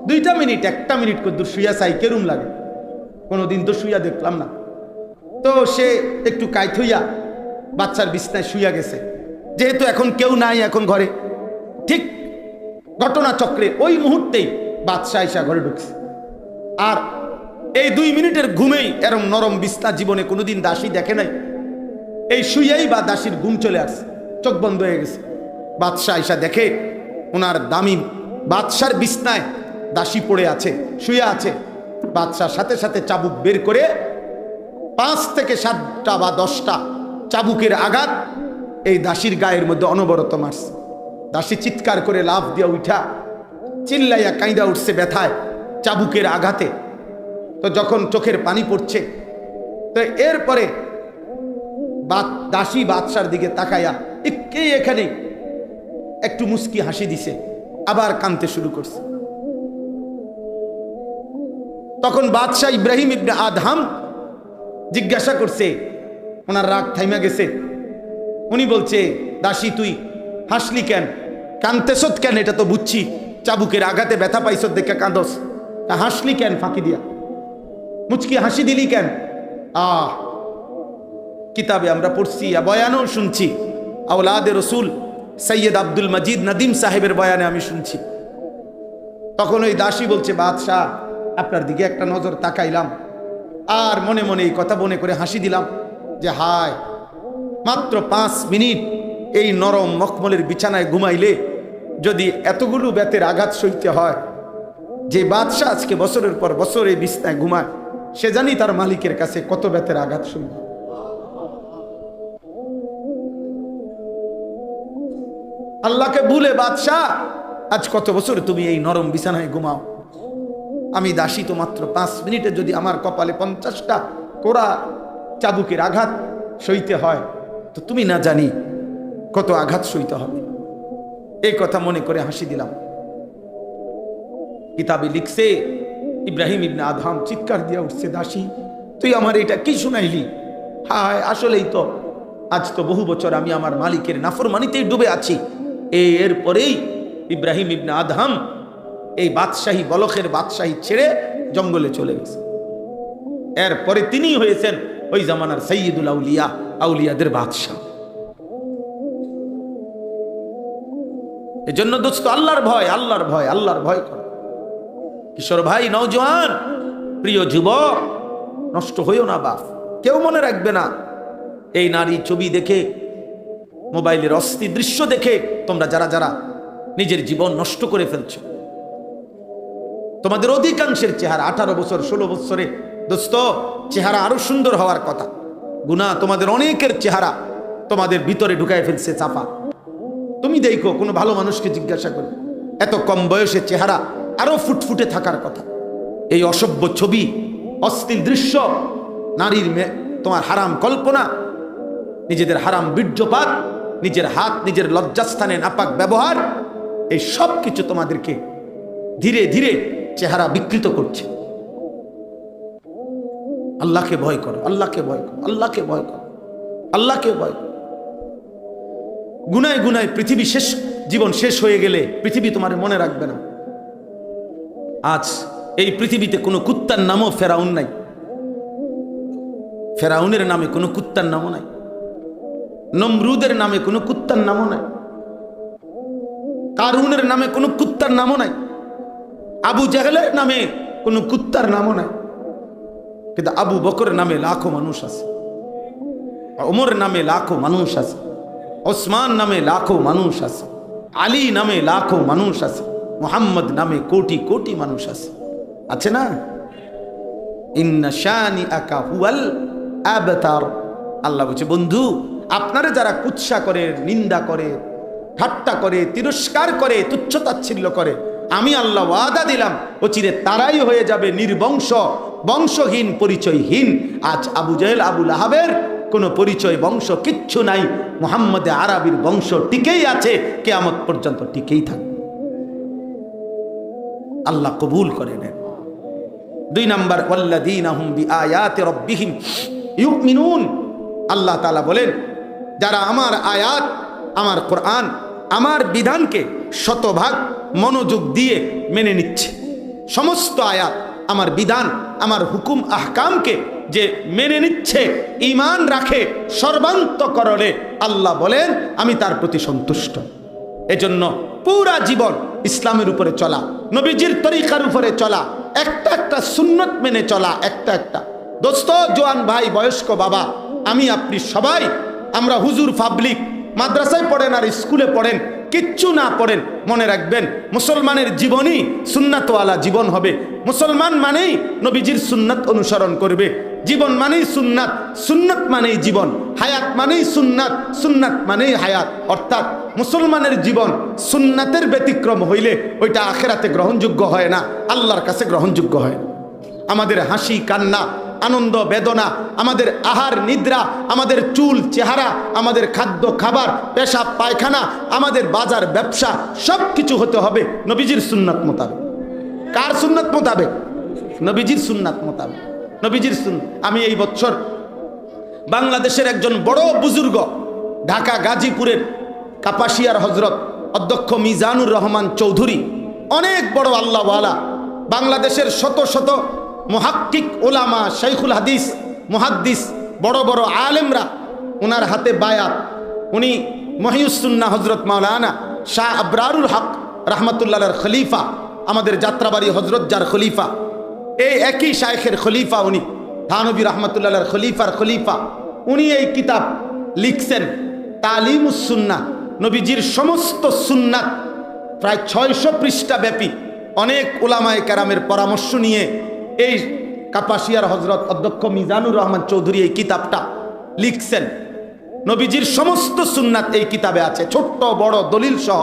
2 মিনিট 1 মিনিট করে শুইয়া চাই, কেরুম লাগে, কোনোদিন তো শুইয়া দেখলাম না। তো সে একটু কাইত হইয়া বাচ্চার বিছনায় শুইয়া গেছে, যেহেতু এখন কেউ নাই এখন ঘরে। ঠিক ঘটনা চক্রে ওই মুহূর্তেই বাদশাহ আইসা ঘরে ঢুকছে। আর এই 2 মিনিটের ঘুমেই এরম নরম বিছনা জীবনে কোনোদিন দাসী দেখে নাই। এই শুইয়াই বা দাসীর ঘুম চলে আসছে, চোখ বন্ধ হয়ে গেছে। বাদশাহ আইসা দেখে ওনার দামি বাদশার বিছনায় দাসী পড়ে আছে, শুয়ে আছে। বাদশাহ সাথে সাথে চাবুক বের করে 5 থেকে 7টা বা 10টা চাবুকের আঘাত এই দাসীর গায়ের মধ্যে অনবরত মারছে। দাসী চিৎকার করে লাফ দিয়া উঠা চিল্লাইয়া কাঁদা উঠছে ব্যথায়, চাবুকের আঘাতে। তো যখন চোখের পানি পড়ছে, তো এরপরে দাসী বাদশার দিকে তাকাইয়া কে এখানে একটু মুস্কি হাসি দিছে, আবার কাঁদতে শুরু করছে। তখন বাদশাহ ইব্রাহিম ইবনে আদহাম জিজ্ঞাসা করছে, ওনার রাগ থাইমা গেছে। উনি বলছে, দাসী তুই হাসলি কেন, কাঁদতেছত কেন? এটা তো বুঝছি চাবুকের আঘাতে ব্যথা পাইছ দেখে কাঁদস, তা হাসলি কেন ফাঁকি দিয়া, মুচকি হাসি দিলি কেন? কিতাবে আমরা পড়ছি, বয়ানও শুনছি, আওলাদে রসুল সৈয়দ আব্দুল মজিদ নদীম সাহেবের বয়ানে আমি শুনছি। তখন ওই দাসী বলছে, বাদশাহ আপনার দিকে একটা নজর তাকাইলাম, আর মনে মনে এই কথা মনে করে হাসি দিলাম যে হায়, মাত্র 5 মিনিট এই নরম মখমলের বিছানায় ঘুমাইলে যদি এতগুলো বেতের আঘাত সইতে হয়, যে বাদশাহ আজকে বছরের পর বছর এই বিছানায় ঘুমায়, সে জানি তার মালিকের কাছে কত বেতের আঘাত সইব। আল্লাহকে ভুলে বাদশাহ আজ কত বছর তুমি এই নরম বিছানায় ঘুমাও, আমি দাসী তো মাত্র 5 মিনিটে যদি আমার কপালে 50টা কোড়া চাবুকের আঘাত সইতে হয়, তো তুমি না জানি কত আঘাত সইতে হবে। এই কথা মনে করে হাসি দিলাম। কিতাবে লিখছে, ইব্রাহিম ইবনে আদহাম চিৎকার দিয়া উঠছে, দাসী তুই আমার এটা কি শুনাইলি? হায়, আসলেই তো আজ তো বহু বছর আমি আমার মালিকের নাফরমানিতেই ডুবে আছি। এরপরেই ইব্রাহিম ইবনে আদহাম এই বাদশাহী, বলখের বাদশাহী ছেড়ে জঙ্গলে চলে গেছে। এরপরে তিনি হয়েছেন ওই জামানার সৈয়দুল আউলিয়া, আউলিয়াদের বাদশাহ। এজন্য দোস্ত আল্লাহর ভয়, আল্লাহর ভয়, আল্লাহর ভয় কর। কিশোর ভাই, নওজোয়ান, প্রিয় যুবক, নষ্ট হইও না বাপ। কেউ মনে রাখবে না এই নারী ছবি দেখে, মোবাইলের অস্থির দৃশ্য দেখে তোমরা যারা যারা নিজের জীবন নষ্ট করে ফেলছো। তোমাদের অধিকাংশের চেহারা 18 বছর 16 বছরে দোস্ত চেহারা আরো সুন্দর হওয়ার কথা, গুনাহ তোমাদের অনেকের চেহারা তোমাদের ভিতরে ঢুকায় ফেলছে চাপা। তুমি দেখো, কোনো ভালো মানুষকে জিজ্ঞাসা করো, এত কম বয়সে চেহারা আরো ফুটফুটে থাকার কথা। এই অসভ্য ছবি, অশ্লীল দৃশ্য, নারীর তোমার হারাম কল্পনা, নিজেদের হারাম বীর্যপাত, নিজের হাত নিজের লজ্জাস্থানে নাপাক ব্যবহার, এই সব কিছু তোমাদেরকে ধীরে ধীরে চেহারা বিকৃত করছে। আল্লাহকে ভয় করো, আল্লাহকে ভয় করো, আল্লাহকে ভয় করো, আল্লাহকে ভয় করো। গুনায় গুনায় পৃথিবী শেষ, জীবন শেষ হয়ে গেলে পৃথিবী তোমার মনে রাখবে না। আজ এই পৃথিবীতে কোনো কুত্তার নামও ফেরাউন নাই, ফেরাউনের নামে কোনো কুত্তার নামও নাই, নমরুদের নামে কোনো কুত্তার নামও নাই, কারুনের নামে কোনো কুত্তার নামও নাই, আবু জাহেলের নামে কোনো কুত্তার নামও নাই, কিন্তু আবু বকর নামে লাখো মানুষ আছে, ওমর নামে লাখো মানুষ আছে, ওসমান নামে লাখো মানুষ আছে, আলী নামে লাখো মানুষ আছে, মুহাম্মদ নামে কোটি কোটি মানুষ আছে, আছে না? ইন্না শানিআকা হুয়াল আবতার। আল্লাহ বলছে, বন্ধু আপনারে যারা কুৎসা করে, নিন্দা করে, ঠাট্টা করে, তিরস্কার করে, তুচ্ছতাচ্ছিল্য করে, আমি আল্লাহ ওয়াদা দিলাম অচিরে তারাই হয়ে যাবে নির্বংশ, বংশহীন, পরিচয়হীন। আজ আবু জেহেল, আবু লাহাবের কোনো পরিচয়, বংশ কিচ্ছু নাই। মুহাম্মদে আরবির বংশ টিকেই আছে, কিয়ামত পর্যন্ত টিকেই থাকবে। আল্লাহ কবুল করে নেন। 2 নাম্বার, ওয়াল্লাযীনা হুম বিআয়াতি রাব্বিহিম ইউমিনুন। আল্লাহ তাআলা বলেন, যারা আমার আয়াত, আমার কোরআন, আমার বিধানকে শতভাগ মনোযোগ দিয়ে মেনে নিচ্ছে, সমস্ত আয়াত, আমার বিধান, আমার হুকুম আহকামকে যে মেনে নিচ্ছে, ঈমান রাখে সর্বান্তকরণে, আল্লাহ বলেন আমি তার প্রতি সন্তুষ্ট। এজন্য পুরা জীবন ইসলামের উপরে চলা, নবীজির তরিকার উপরে চলা, একটা একটা সুন্নত মেনে চলা, একটা একটা। দোস্ত, জোয়ান ভাই, বয়স্ক বাবা, আমি আপনি সবাই, আমরা হুজুর, পাবলিক, মাদ্রাসায় পড়েন আর স্কুলে পড়েন, কিচ্ছু না পড়েন, মনে রাখবেন মুসলমানের জীবনই সুন্নাতওয়ালা জীবন হবে। মুসলমান মানেই নবীজির সুন্নাত অনুসরণ করবে। জীবন মানেই সুন্নাত, সুন্নাত মানেই জীবন, হায়াত মানেই সুন্নাত, সুন্নাত মানেই হায়াত। অর্থাৎ মুসলমানের জীবন সুন্নাতের ব্যতিক্রম হইলে ওইটা আখেরাতে গ্রহণযোগ্য হয় না, আল্লাহর কাছে গ্রহণযোগ্য হয়। আমাদের হাসি কান্না, আনন্দ বেদনা, আমাদের আহার নিদ্রা, আমাদের চুল চেহারা, আমাদের খাদ্য খাবার, পেশাব পায়খানা, আমাদের বাজার ব্যবসা, সব কিছু হতে হবে নবীজির সুন্নাত মোতাবেক। কার সুন্নাত মোতাবেক? নবীজির সুন্নাত মোতাবেক, নবীজির সুন্নাত। আমি এই বছর বাংলাদেশের একজন বড় বুজুর্গ, ঢাকা গাজীপুরের কাপাসিয়ার হজরত অধ্যক্ষ মিজানুর রহমান চৌধুরী, অনেক বড় আল্লাহওয়ালা, বাংলাদেশের শত শত মুহাক্কিক উলামা, শাইখুল হাদিস, মুহাদ্দিস, বড় বড় আলেমরা ওনার হাতে বায়াত। উনি মহিউসুন্নাহ হজরত মাওলানা শাহ আবরারুল হক রহমতুল্লাহর খলিফা, আমাদের যাত্রাবাড়ি হজরত যার খলিফা, এই একই শাইখের খলিফা উনি, থানবী রহমতুল্লাহর খলিফার খলিফা। উনি এই কিতাব লিখছেন, তালিমুস সুন্নাহ, নবীজির সমস্ত সুন্নাত, প্রায় 600 পৃষ্ঠা ব্যাপী। অনেক উলামায়ে কেরামের পরামর্শ নিয়ে এই কাপাসিয়ার হজরত অধ্যক্ষ মিজানুর রহমান চৌধুরী এই কিতাবটা লিখছেন। নবীজির সমস্ত সুন্নাত এই কিতাবে আছে, ছোট্ট বড় দলিল সহ।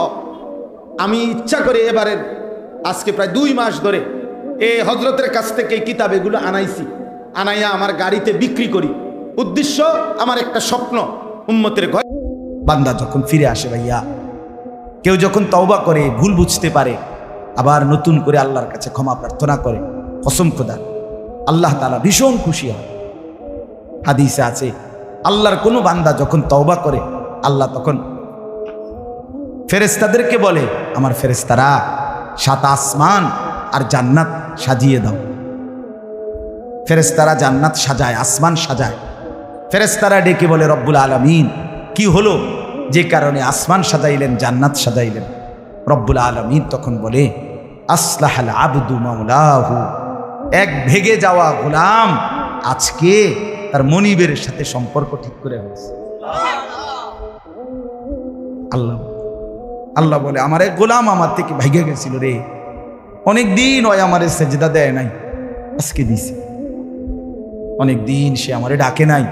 আমি ইচ্ছা করে এবারের আজকে প্রায় 2 মাস ধরে এই হজরতের কাছ থেকে এই কিতাব এগুলো আনাইছি, আনাইয়া আমার গাড়িতে বিক্রি করি। উদ্দেশ্য, আমার একটা স্বপ্ন, উম্মতের ঘরে বান্দা যখন ফিরে আসে, ভাইয়া, কেউ যখন তওবা করে, ভুল বুঝতে পারে, আবার নতুন করে আল্লাহর কাছে ক্ষমা প্রার্থনা করে, কসম খোদা আল্লাহ তাআলা ভীষণ খুশি হয়। হাদিসে আছে, আল্লাহর কোনো বান্দা যখন তওবা করে, আল্লাহ তখন ফেরেশতাদেরকে বলে, আমার ফেরেশতারা 7 আসমান আর জান্নাত সাজিয়ে দাও। ফেরেশতারা জান্নাত সাজায়, আসমান সাজায়। ফেরেশতারা ডেকে বলে, রব্বুল আলামিন, কি হলো যে কারণে আসমান সাজাইলেন, জান্নাত সাজাইলেন? রব্বুল আলামিন তখন বলে, আসলাহাল আবদু মাওলাহু, এক ভেগে যাওয়া গোলাম আজকে তার মনিবের সাথে সম্পর্ক ঠিক করে হয়েছে। আল্লাহ আল্লাহ বলে, আমার এক গোলাম আমার থেকে ভেগে গেছিল রে, অনেক দিন ওই আমারে সেজদা দেয় নাই, আজকে দিছে। অনেক দিন সে আমারে ডাকে নাই,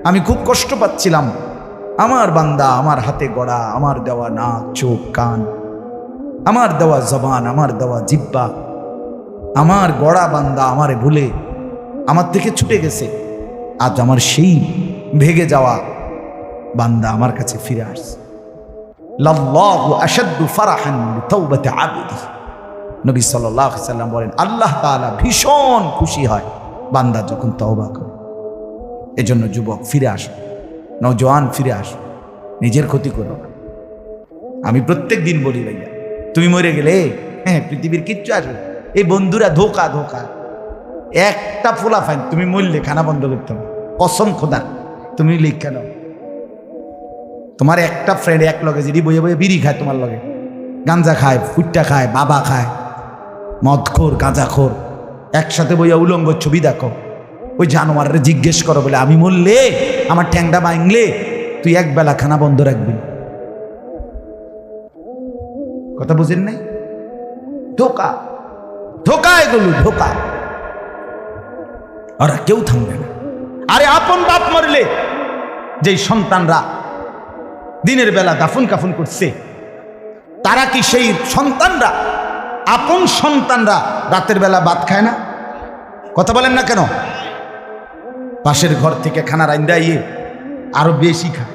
আমি খুব কষ্ট পাচ্ছিলাম। আমার বান্দা আমার হাতে গড়া, আমার দেওয়া নাক, চোখ, কান, আমার দেওয়া জবান, আমার দেওয়া জিহ্বা, আমার গড়া বান্দা আমারে ভুলে আমার থেকে ছুটে গেছে। আজ আমার সেই ভেগে যাওয়া বান্দা আমার কাছে ফিরে আসছে। লাল্লাহু আশাদ্দু ফারাহান বিতাওবাতি আবদি, নবী সাল্লাল্লাহু আলাইহি সাল্লাম বলেন, আল্লাহ তাআলা ভীষণ খুশি হয় বান্দা যখন তওবা করে। এজন্য যুবক ফিরে আসো, নওজোয়ান ফিরে আসো, নিজের ক্ষতি করো না। আমি প্রত্যেক দিন বলি, ভাইয়া, তুমি মরে গেলে হ্যাঁ পৃথিবীর কিচ্ছু আসবে। এই বন্ধুরা ধোকা ধোকা, একটা ফোলা ফাইন, তুমি মরলে খানা বন্ধ করতে হবে, কসম খোদা। তুমি লিখে নাও, তোমার একটা ফ্রেন্ড এক লগে যদি বইয়ে বইয়ে বিড়ি খায়, তোমার লগে গাঞ্জা খায়, ফুটটা খায়, বাবা খায়, মদখোর, গাঁজাখোর, একসাথে বইয়া উলঙ্গ ছবি দেখো, ওই জানোয়ারের জিজ্ঞেস করো বলে আমি মরলে আমার ঠ্যাংটা ভাঙলে তুই এক বেলা খানা বন্ধ রাখবি। কথা বুঝেন নাই? ধোকা, ধোকা, এগুলো ধোকা। ওরা কেউ থামবে না। আরে আপন বাপ মরলে যেই সন্তানরা দিনের বেলা দাফন কাফন করছে, তারা কি সেই সন্তানরা, আপন সন্তানরা রাতের বেলা ভাত খায় না? কথা বলেন না কেন? পাশের ঘর থেকে খানা রাইন্দা ইয়ে আরো বেশি খায়,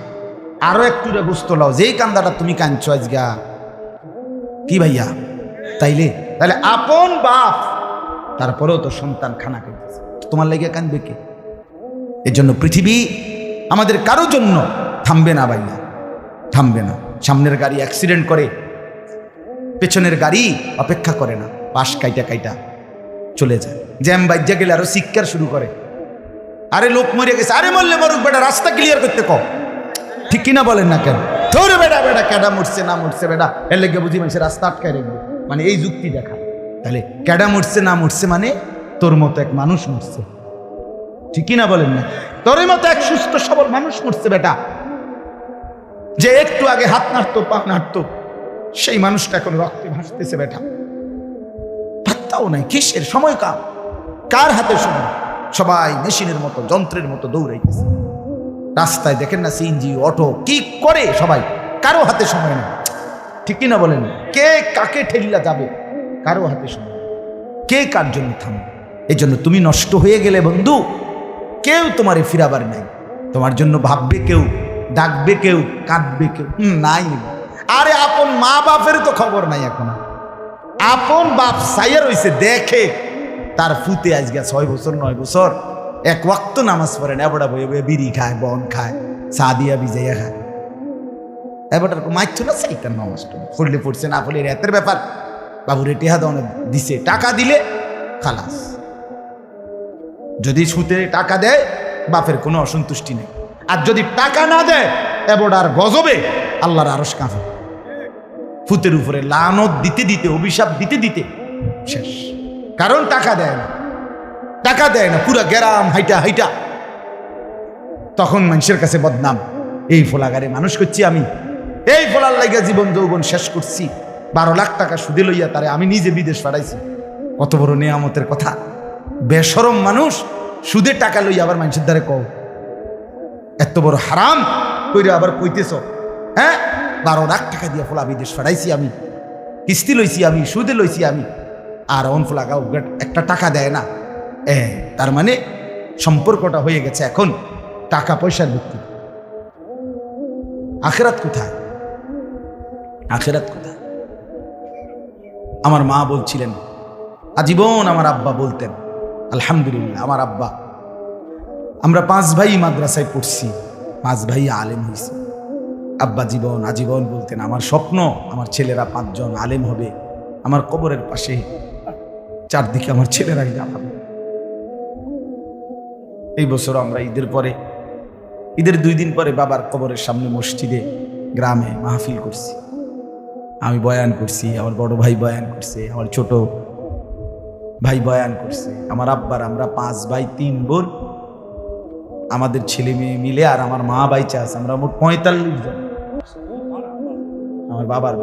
আরো একটু গোস্ত লাও, যেই কান্দাটা তুমি কাঁদছো আজগা কি ভাইয়া, তাইলে তাহলে আপন বাপ, তারপরেও তো সন্তান খানা খাইতেছে, তোমার লেগে কাঁদবে কে? এর জন্য পৃথিবী আমাদের কারোর জন্য থামবে না ভাইয়া, থামবে না। সামনের গাড়ি অ্যাক্সিডেন্ট করে, পেছনের গাড়ি অপেক্ষা করে না, পাশ কাইটা কাইটা চলে যায়। জ্যাম বাজ্যা গেলে আরো শিক্ষার শুরু করে, আরে লোক মরে গেছে, আরে মরলে মরুক বেটা, রাস্তা ক্লিয়ার করতে কম। ঠিক কিনা বলেন না কেন? ধরে বেটা বেটা ক্যাডা মরছে না মরছে বেটা, এর লেগে বুঝি মানুষের রাস্তা আটকায় রাখবে, মানে এই যুক্তি দেখা। তাহলে ক্যাডা মরছে না মরছে মানে তোর মতো এক মানুষ মরছে। ঠিক কিনা বলেন না? তোর মতো এক সুস্থ সবল মানুষ মরছে বেটা, যে একটু আগে হাত নাড়তো পা নাড়তো, সেই মানুষটা এখন রক্তে ভাসতেছে বেটা। পাত্তাও নাই, কিসের সময় কার হাতে সময়? সবাই মেশিনের মতো, যন্ত্রের মতো দৌড়াইতেছে। রাস্তায় দেখেন না সিএনজি অটো কি করে সবাই, কারো হাতে সময় না। ঠিক কিনা বলেন? কে কাকে ঠেলিলা যাবে, কারো হাতে সময়, কে কার জন্য থামবে। এই জন্য তুমি নষ্ট হয়ে গেলে বন্ধু, কেউ তোমারে ফিরাবার নাই। তোমার জন্য ভাববে কেউ, ডাকবে কেউ, কাঁদবে কেউ নাই। আরে আপন মা বাপের তো খবর নাই এখন। আপন বাপ সাইয়া রইছে, দেখে তার ফুতে আজকে 6 বছর 9 বছর এক ওয়াক্ত নামাজ পড়ে না, এবড়া বয়ে বয়ে বিড়ি খায়, বন খায়, চা দিয়া ভিজাইয়া খায়। এবারটার মাইছ না সাইতার নামাজ পড়লে পড়ছে, না পড়লে রাতের ব্যাপার। বাবুরে টেহা দাও দিছে, টাকা দিলে খালাস। যদি সুতে টাকা দেয় বাপের কোনো অসন্তুষ্টি নেই, আর যদি টাকা না দেয় এবড়ার গজবে আল্লাহর আরশ কাঁপে। ফুতের উপরে লানত দিতে দিতে, অভিশাপ দিতে দিতে শেষ। কারণ টাকা দেয় না, টাকা দেয় না, পুরা গ্রাম হাইটা হাইটা তখন মানুষের কাছে বদনাম। এই ফোলাগারে মানুষ করছি আমি, এই ফোলার লাইগা জীবন যৌবন শেষ করছি, 12 লাখ টাকা সুদে লইয়া তারে আমি নিজে বিদেশ পাঠাইছি। কত বড় নিয়ামতের কথা। বেশরম মানুষ সুদে টাকা লইয়া আবার মানুষের দ্বারে কও, এত বড় হারাম কইরা আবার কইতেছ, হ্যাঁ 12 লাখ টাকা দিয়ে ফোলা বিদেশ পাঠাইছি আমি, কিস্তি লইছি আমি, সুদে লইছি আমি, আর অন ফোলা গাও একটা টাকা দেয় না। তার মানে সম্পর্কটা হয়ে গেছে এখন টাকা পয়সার ভিত্তি। আখিরাত কোথায়? আখিরাত কোথায়? আমার মা বলছিলেন, আজীবন আমার আব্বা বলতেন, আলহামদুলিল্লাহ আমার আব্বা, আমরা 5 ভাই মাদ্রাসায় পড়ছি, 5 ভাই আলেম হয়েছি। আব্বা জীবন আজীবন বলতেন, আমার স্বপ্ন আমার ছেলেরা 5 জন আলেম হবে, আমার কবরের পাশে চারদিকে আমার ছেলেরাই দাঁড়াবে। এই বছর আমরা ঈদের 2 দিন পরে বাবার কবরের সামনে মসজিদে গ্রামে মাহফিল করছি। আমি বয়ান করছি, আমার বড় ভাই বয়ান করছে, আমার ছোট ভাই বয়ান করছে, আমার আব্বার, আমরা 5 ভাই 3 বোন, আমাদের ছেলে মেয়ে মিলে, আর আমার মা বাইচা আছে, আমরা মোট 45 জন। আমার বাবার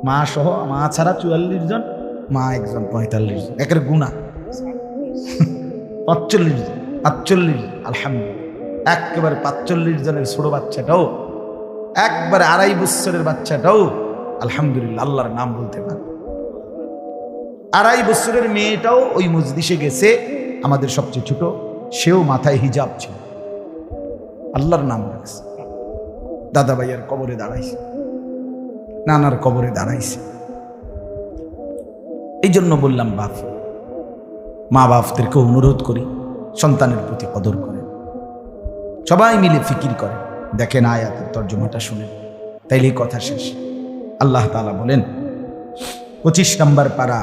মা সহ, মা ছাড়া 44 জন, মা একজন, 45 জন, একের গুণা 45 জন, 45। আলহামদুলিল্লাহ, একেবারে 45 জনের ছোট বাচ্চাটাও, একবারে 2.5 বছরের বাচ্চাটাও আলহামদুলিল্লাহ আল্লাহর নাম বলতে পারে। 2.5 বছরের মেয়েটাও ওই মজলিসে গেছে, আমাদের সবচেয়ে ছোট, সেও মাথায় হিজাব ছিল, আল্লাহর নাম রাখছে। দাদা ভাইয়ের কবরে দাঁড়াইছে, নানার কবরে দাঁড়াইছে। এই জন্য বললাম বাপ, মা বাপদেরকে অনুরোধ করি সন্তানের প্রতি কদর করে, সবাই মিলে ফিকির করে। দেখেন আয়াতের তর্জমাটা শুনেন, তাইলেই কথা শেষ। আল্লাহ তাআলা বলেন 25 নম্বর পারা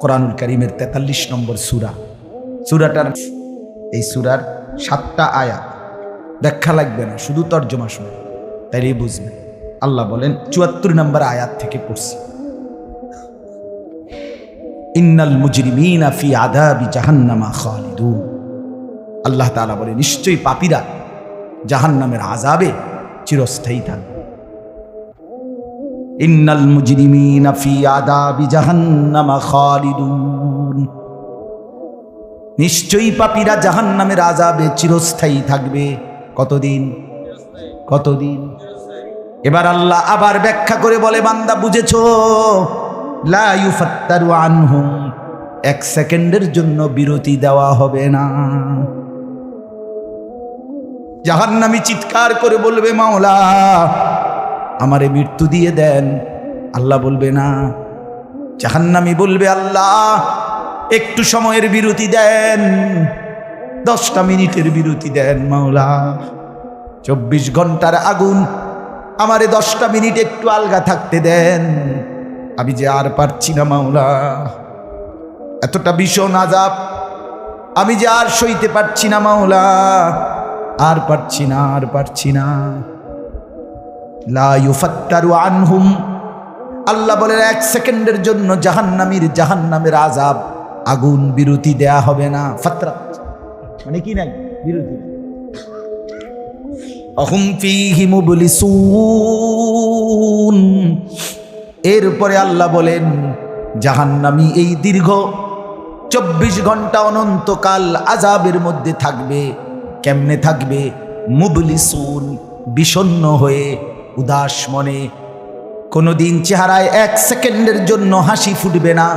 কোরআনুল কারীমের 43 নম্বর সূরা, সূরাটার এই সূরার 7টা আয়াত, ব্যাখ্যা লাগবে না, শুধু তর্জমা শুনে তাইলেই বুঝবেন। আল্লাহ বলেন 74 নম্বর আয়াত থেকে পড়ছি, ইন্নাল মুজরিমিনা ফি আযাবি জাহান্নামা খালিদুন। আল্লাহ তাআলা বলে নিশ্চয়ই পাপীরা জাহান্নামের আযাবে চিরস্থায়ী থাকবে। ইন্নাল মুজরিমিনা ফি আযাবি জাহান্নামা খালিদুন, নিশ্চয়ই পাপীরা জাহান্নামের আযাবে চিরস্থায়ী থাকবে। কতদিন? কতদিন? এবার আল্লাহ আবার ব্যাখ্যা করে বলে, বান্দা বুঝেছো? লা ইউফাত্তারু আনহুম, এক সেকেন্ডের জন্য বিরতি দেওয়া হবে না। জাহান্নামী চিৎকার করে বলবে, মাওলা আমারে মৃত্যু দিয়ে দেন। আল্লাহ বলবে না। জাহান্নামী বলবে, আল্লাহ একটু সময়ের বিরতি দেন, 10টা মিনিটের বিরতি দেন মাওলা। 24 ঘন্টার আগুন, আমারে 10টা মিনিট একটু আলগা থাকতে দেন, আমি যে আর পারছি না মাওলা, এতটা ভীষণ আযাব আমি যে আর সইতে পারছি না মাওলা, আর পারছি না, আর পারছি না। লা ইউফাত্তারু আনহুম, আল্লাহ বলেন এক সেকেন্ডের জন্য জাহান্নামের আযাব, আগুন বিরতি দেয়া হবে না। ফাতরা মানে কি নাই? বিরতি। আহুম ফীহি মুবলিসুন, এরপরে আল্লাহ বলেন জাহান্নামী এই দীর্ঘ 24 ঘন্টা অনন্তকাল আযাবের মধ্যে থাকবে। কেমনে থাকবে? মুবলিসুন, বিষণ্ণ হয়ে, উদাস মনে। কোনোদিন চেহারায় 1 সেকেন্ডের জন্য হাসি ফুটবে না,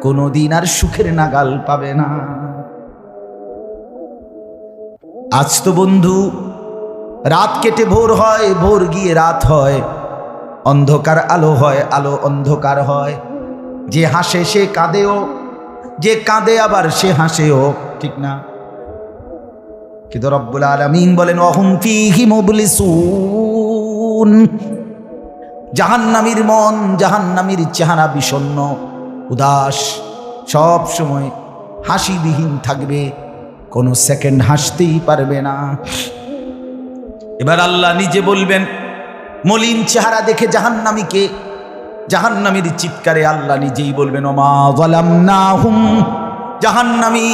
কোনোদিন আর সুখের নাগাল পাবে না। আজ তো বন্ধু রাত কেটে ভোর হয়, ভোর গিয়ে রাত হয়, অন্ধকার আলো হয়, আলো অন্ধকার হয়। যে হাসে সে কাঁদেও, যে কাঁদে আবার সে হাসেও, ঠিক না? কিন্তু রব্বুল আলামিন বলেন ওয়াহুম ফীহি মুবলিসুন, জাহান্নামীর মন, জাহান্নামীর চেহারা বিষণ্ণ, উদাস, সব সময় হাসিবিহীন থাকবে, কোনো সেকেন্ড হাসতেই পারবে না। এবার আল্লাহ নিজে বলবেন, মলিন চেহারা দেখে জাহান্নামীকে, জাহান্নামীর চিৎকারে আল্লাহ নিজেই বলবেন ওমা যালামনাহুম, জাহান্নামী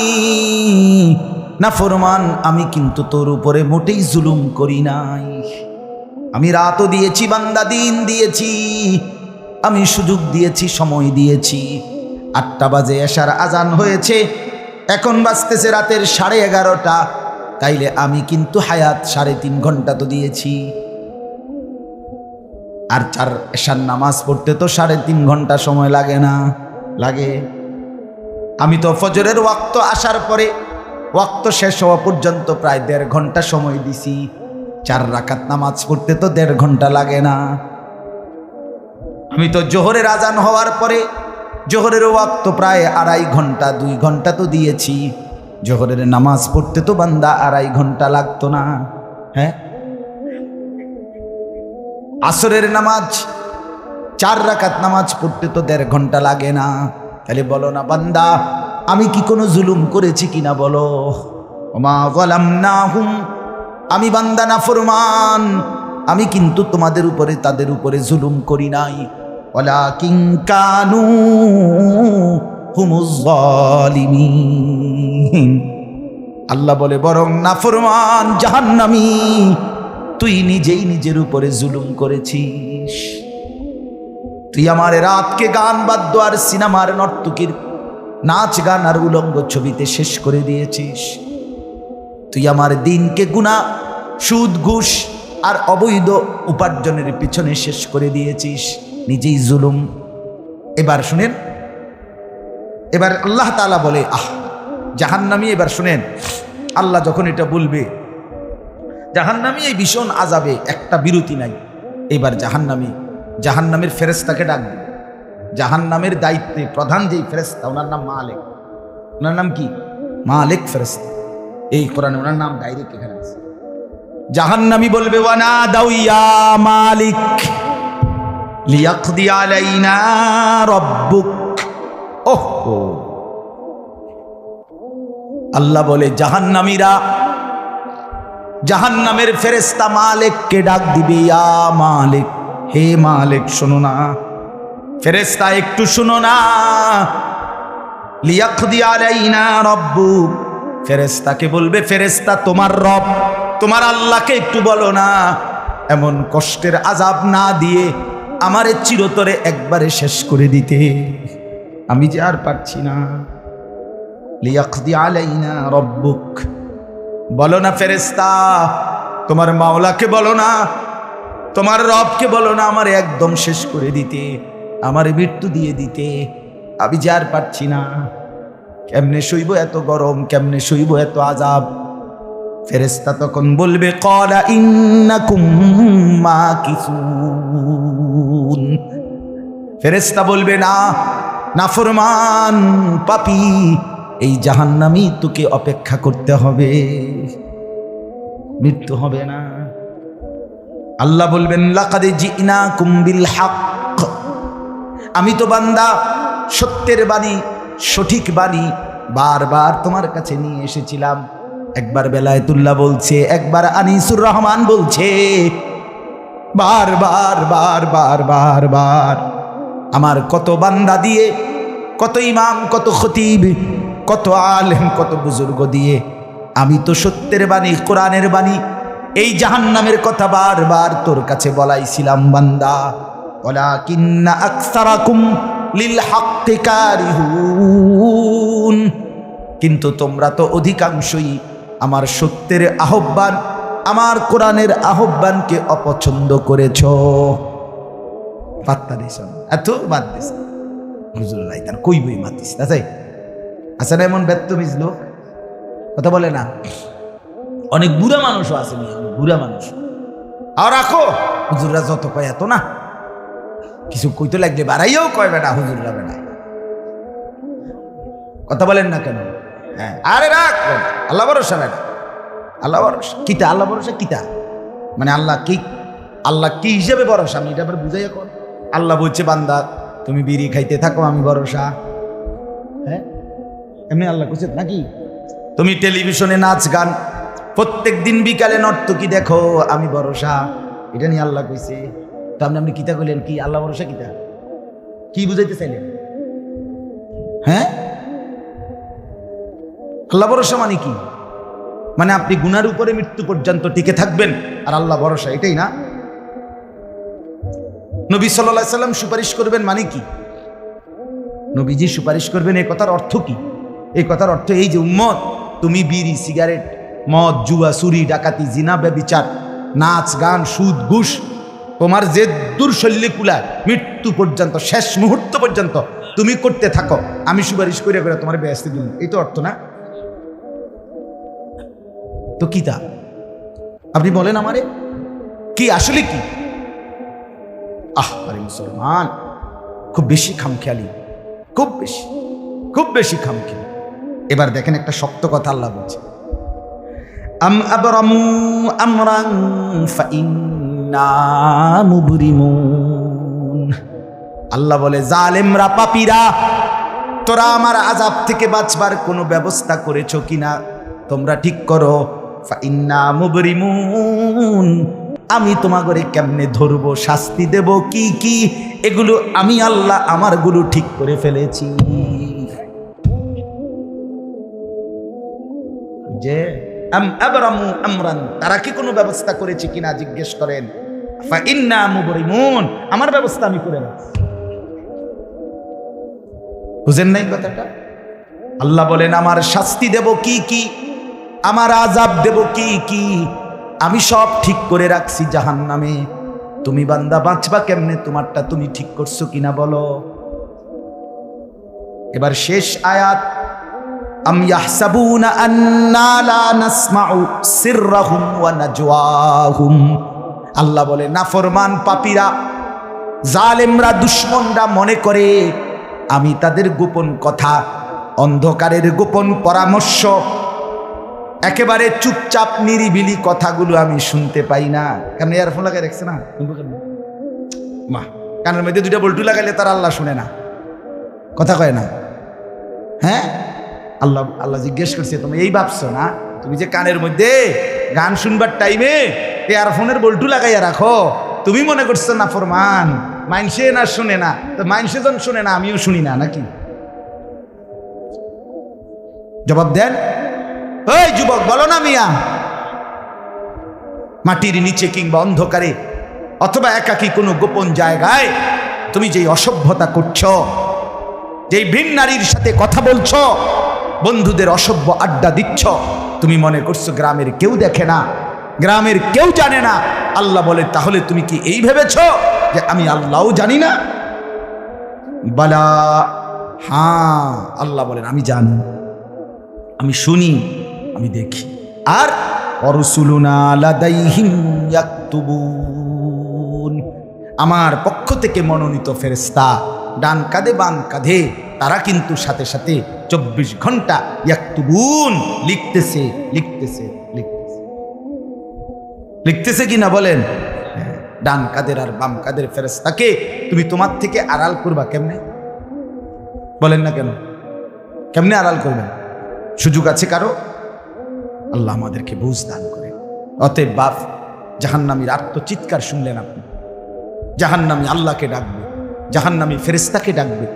নাফরমান, আমি কিন্তু তোর উপরে মোটেই জুলুম করি নাই। আমি রাতও দিয়েছি বান্দা, দিন দিয়েছি, আমি সুযোগ দিয়েছি, সময় দিয়েছি। 8টা বাজে এশার আজান হয়েছে, এখন বাজতেছে রাতের 11:30। তাইলে আমি কিন্তু হায়াত 3.5 ঘন্টা তো দিয়েছি। আর 4 এশার নামাজ পড়তে তো 3.5 ঘন্টা সময় লাগে না? লাগে। আমি তো ফজরের ওয়াক্ত আসার পরে ওয়াক্ত শেষ হওয়া পর্যন্ত প্রায় 1.5 ঘন্টা সময় দিছি। 4 রাকাত নামাজ পড়তে তো 1.5 ঘন্টা লাগে না? আমি তো জোহরের আজান হওয়ার পরে জোহরের ওয়াক্ত প্রায় 2.5 ঘন্টা, 2 ঘন্টা তো দিয়েছি। জোহরের নামাজ পড়তে তো বান্দা 2.5 ঘন্টা লাগতো না? হ্যাঁ। আসরের নামাজ 4 রাকাত নামাজ পড়তে তো 1.5 ঘন্টা লাগে না? তাহলে বলো না বান্দা আমি কি কোনো জুলুম করেছি কিনা বলো? ওমা যালামনাহুম, আমি বান্দা নাফরমান, আমি কিন্তু তোমাদের উপরে, তাদের উপরে জুলুম করি নাই। ওয়ালাকিন কানু হুমুজ জালিমিন, আল্লাহ বলে বরং নাফরমান জাহান্নামী তুই নিজেই নিজের উপরে জুলুম করেছিস। তুই আমার রাতকে গান বাদ্য আর সিনেমার নর্তকীর নাচ গান আর উলঙ্গ ছবিতে শেষ করে দিয়েছিস। তুই আমার দিনকে গুনাহ, সুদ, ঘুষ আর অবৈধ উপার্জনের পিছনে শেষ করে দিয়েছিস, নিজেই জুলুম। এবার শুনেন, এবার আল্লাহ তাআলা বলে জাহান্নামী, এবার শুনেন আল্লাহ যখন এটা বলবে, জাহান্নামী এই ভীষণ আযাবে একটা বিরতি নাই। এবার জাহান্নামের ফেরেশতাকে ডাকবে। জাহান্নামের দায়িত্বে প্রধান যেই ফেরেশতা, ওনার নাম মালিক। ওনার নাম কি? মালিক ফেরেশতা। এই কোরআনে ওনার নাম ডাইরেক্ট এখানে আছে। জাহান্নামী বলবে ওয়ানা দাউয়া মালিক লিয়াকদি আলাইনা রাব্বুক। ওহো, আল্লাহ বলে জাহান্নামীরা, জাহান্নামের ফেরেশতা মালিককে ডাক দিবে, ইয়া মালিক, হে মালিক শোনো না। ফেরেশতা একটু শোনো না, লিয়াকদি আলাইনা রাব্বুক, ফেরেশতাকে বলবে, ফেরেশতা তোমার রব, তোমার আল্লাহকে একটু বলো না এমন কষ্টের আযাব না দিয়ে আমারে চিরতরে একবারে শেষ করে দিতে, আমি যে আর পারছি না। লিয়াকদি আলাইনা রাব্বুক, বলো না ফেরেশতা, তোমার মাওলাকে বলো না, তোমার রবকে বলো না আমারে একদম শেষ করে দিতে, আমারে মৃত্যু দিয়ে দিতে, আমি যে আর পারছি না। কেমনে সইব এত গরম, কেমনে সইব এত আযাব? ফেরেশতা তখন বলবে, ক্বালা ইন্নাকুম মাকিসুন। ফেরেশতা বলবে, না নাফরমান পাপী, এই জাহান্নামী তোকে অপেক্ষা করতে হবে, মৃত্যু হবে না। আল্লাহ বলবেন, লাকাদ জিনাকুম বিল হক, আমি তো বান্দা সত্যের বাণী, সঠিক বাণী বারবার তোমার কাছে নিয়ে এসেছিলাম। একবার বেলায়েতুল্লাহ বলছে, একবার আনিসুর রহমান বলছে, বারবার বারবার বারবার আমার কত বান্দা দিয়ে, কত ইমাম, কত খতিব, কত আলেম, কত বুজুর্গ দিয়ে আমি তো সত্যের বাণী, কোরআনের বাণী, এই জাহান্নামের কথা বারবার তোর কাছে বলাইছিলাম বান্দা। ওয়ালাকিন্না আকসারাকুম লিল হাক্কি কারিহুন, কিন্তু তোমরা তো অধিকাংশই আমার সত্যের আহ্বান, আমার কোরআনের আহ্বানকে অপছন্দ করেছ। পাত্তা দিস এত বাদ দিস হুজুর লাই তার কই বই মাতিস তাই আচ্ছা না, এমন ব্যর্থমিজ লোক কথা বলে না। অনেক বুড়া মানুষও আছে, বুড়া মানুষ আর রাখো হুজুররা যত কয় এত না, কিছু কইতে লাগলে বাড়াইও কয় বেটা হুজুররা বেটা, কথা বলেন না কেন? হ্যাঁ, আরে রাখ, আল্লাহ ভরসা বেটা, আল্লাহ ভরসা কিতা, আল্লাহ ভরসা কিতা মানে আল্লাহ কি, আল্লাহ কি হিসেবে ভরসা আমি এটা আবার বুঝাই। এখন আল্লাহ বলছে, বান্দা তুমি বিড়ি খাইতে থাকো আমি ভরসা। হ্যাঁ, এমনি আল্লাহ কইছে নাকি? তুমি টেলিভিশনে নাচ গান প্রত্যেক দিন বিকালে নর্তকী দেখো আমি ভরসা, এটা নিয়ে আল্লাহ কইছে। তো আপনি কিতা কইলেন কি? আল্লাহ ভরসা কিতা কি বুঝাইতে চাইলেন? হ্যাঁ, আল্লাহ ভরসা মানে কি? মানে আপনি গুনার উপরে মৃত্যু পর্যন্ত টিকে থাকবেন আর আল্লাহ ভরসা, এটাই না? নবী সাল্লাল্লাহু আলাইহি সাল্লাম সুপারিশ করবেন মানে কি? নবীজি সুপারিশ করবেন, এই কথার অর্থ কি? এই কথার অর্থ এই যে উম্মত, তুমি বিড়ি, সিগারেট, মদ, জুয়া, চুরি, ডাকাতি, জিনা, ব্যভিচার, নাচ গান, সুদ, ঘুষ, তোমার যে দুর্শল্যে কুলায় মৃত্যু পর্যন্ত, শেষ মুহূর্ত পর্যন্ত তুমি করতে থাকো, আমি সুপারিশ করে করে তোমার বেহেশতে দিন, এই তো অর্থ না? তো কি তা আপনি বলেন আমারে কি আসলে কি? আরে মুসলমান খুব বেশি খামখেয়ালি, খুব বেশি, খুব বেশি খামখেয়ালি। এবার দেখেন একটা শক্ত কথা আল্লাহ বলছে, আম আবরামু আমরান ফাইন্না মুবরিমুন। আল্লাহ বলে, জালেমরা, পাপীরা, তোরা আমার আযাব থেকে বাঁচবার কোনো ব্যবস্থা করেছো কিনা তোমরা ঠিক করো। ফাইন্না মুবরিমুন, আমি তোমাগরে কেমনে ধরবো, শাস্তি দেব কি কি, এগুলো আমি আল্লাহ আমারগুলো ঠিক করে ফেলেছি। যে আম আবরামু আমরান, তারা কি কোনো ব্যবস্থা করেছে কিনা জিজ্ঞেস করেন। ফাইন্না মুবরিমুন, আমার ব্যবস্থা আমি করে রাখছি। বুঝেন নাই কথাটা? আল্লাহ বলেন, আমার শাস্তি দেব কি কি, আমার আযাব দেব কি কি, আমি সব ঠিক করে রাখছি জাহান্নামে। তুমি বান্দা বাঁচবা কেমনে, তোমারটা তুমি ঠিক করছো কিনা বলো। এবার শেষ আয়াত, আম ইয়াহসাবুনা আন্না লা নাসমাউ সিররাহুম ওয়া নাজওয়াহুম। আল্লাহ বলে, নাফরমান পাপীরা, জালেমরা, দুশমনরা মনে করে আমি তাদের গোপন কথা, অন্ধকারের গোপন পরামর্শ, একেবারে চুপচাপ নিরিবিলি কথাগুলো আমি শুনতে পাই না। কেন ইয়ারফোন লাগাই রাখছে না? মা কানের মধ্যে দুইটা বল্টু লাগাইলে তার আল্লাহ শুনে না, কথা কয় না। হ্যাঁ, আল্লাহ আল্লাহ জিজ্ঞেস করছে, তুমি এই ভাবছো না তুমি যে কানের মধ্যে গান শুনবার টাইমে ইয়ারফোনের বল্টু লাগাইয়া রাখো, তুমি মনে করছো না ফরমান মাইনসে না শুনে না, তো মাইনসে যখন শুনে না আমিও শুনি না নাকি? জবাব দেন। ওই যুবক বলো না মিয়া, মাটির নিচে কিংবা অন্ধকারে অথবা একাকী কোনো গোপন জায়গায় তুমি যেই অসভ্যতা করছো, যেই ভিন নারীর সাথে কথা বলছো, বন্ধুদের অসভ্য আড্ডা দিচ্ছ, তুমি মনে করছো গ্রামের কেউ দেখে না, গ্রামের কেউ জানে না। আল্লাহ বলে তাহলে তুমি কি এই ভেবেছো যে আমি আল্লাহও জানি না? বালা, হ্যাঁ, আল্লাহ বলেন আমি জানি, আমি শুনি, আমি দেখি। আর অরসুলুনা লাদাইহিম ইয়াকতুবুন, আমার পক্ষ থেকে মনোনীত ফেরেশতা ডান কাঁধে বাম কাঁধে, তারা কিন্তু সাথে সাথে 24 ঘন্টা ইয়াকতুবুন, লিখতেছে লিখতেছে লিখতেছে লিখতেছে কিনা বলেন? ডান কাঁধের আর বাম কাঁধের ফেরেশতাকে তুমি তোমার থেকে আড়াল করবা কেমনে? বলেন না কেন? কেমনে আড়াল করবেন? সুযোগ আছে কারো? আল্লাহ আমাদেরকে বুঝ দান করে। অতএব বাপ, জাহান্নামীর আত্মচিৎকার শুনলেন আপনি? জাহান্নামী আল্লাহকে ডাকবে, জাহান্নামী ফেরেশতাকে ডাকবে,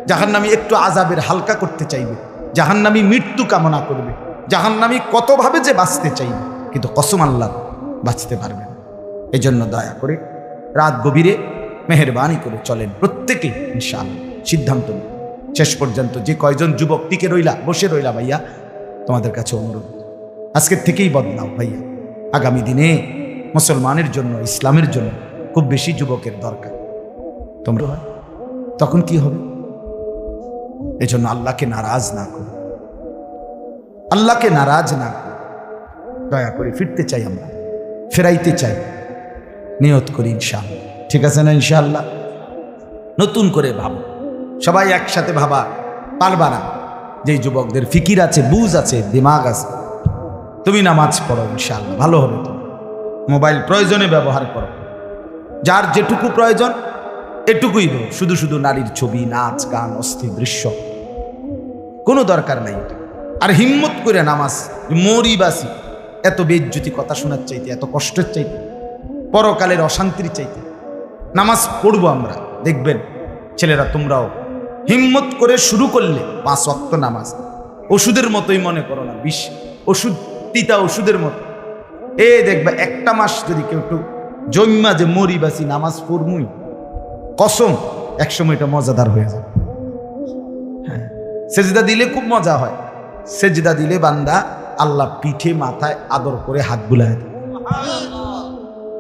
জাহান্নামী একটু আযাবের হালকা করতে চাইবে, জাহান্নামী মৃত্যু কামনা করবে, জাহান্নামী কতভাবে যে বাঁচতে চাইবে, কিন্তু কসম আল্লাহ বাঁচতে পারবে না। এই জন্য দয়া করে রাত গভীরে মেহেরবানি করে চলেন প্রত্যেকে ইনশাআল্লাহ। সিদ্ধান্ত নিন শেষ পর্যন্ত। যে কয়জন যুবক টিকে রইলা, বসে রইলা, ভাইয়া তোমাদের কাছে অনুরোধ, আজকের থেকেই বদলাও ভাইয়া। আগামী দিনে মুসলমানের জন্য, ইসলামের জন্য খুব বেশি যুবকের দরকার। তোমরা তখন কি হবে? এজন্য আল্লাহকে নারাজ না করো, আল্লাহকে নারাজ না করো। দয়া করে ফিরতে চাই, আমরা ফেরাইতে চাই, নিয়ত করি ইনশাআল্লাহ। ঠিক আছে না? ইনশাআল্লাহ নতুন করে ভাবো, সবাই একসাথে ভাবা পারবা না। যেই যুবকদের ফিকির আছে, বুঝ আছে, দিমাগ আছে, তুমি নামাজ পড়ো ইনশাআল্লাহ, ভালো হবে। তুমি মোবাইল প্রয়োজনে ব্যবহার করো, যার যেটুকু প্রয়োজন এটুকুই দাও। শুধু শুধু নারীর ছবি, নাচ, গান, অস্থির দৃশ্য কোনো দরকার নাই। আর হিম্মত করে নামাজ, মরি বাসি, এত বেজ্জতি কথা শোনার চাইতে, এত কষ্টের চাইতে, পরকালের অশান্তির চাইতে নামাজ পড়বো আমরা। দেখবেন ছেলেরা তোমরাও হিম্মত করে শুরু করলে 5 ওয়াক্ত নামাজ ওষুধের মতোই মনে করো না, বিষ ওষুধ, তিতা ওষুধের মতো। দেখবে একটা মাস যদি কেউ একটু জন্মা যে মরি বাসি নামাজ পড়মুই, কসম একসময় এটা মজাদার হয়ে যায়। হ্যাঁ, সেজদা দিলে খুব মজা হয়। সেজদা দিলে বান্দা আল্লাহ পিঠে মাথায় আদর করে হাত বুলায় দেয়,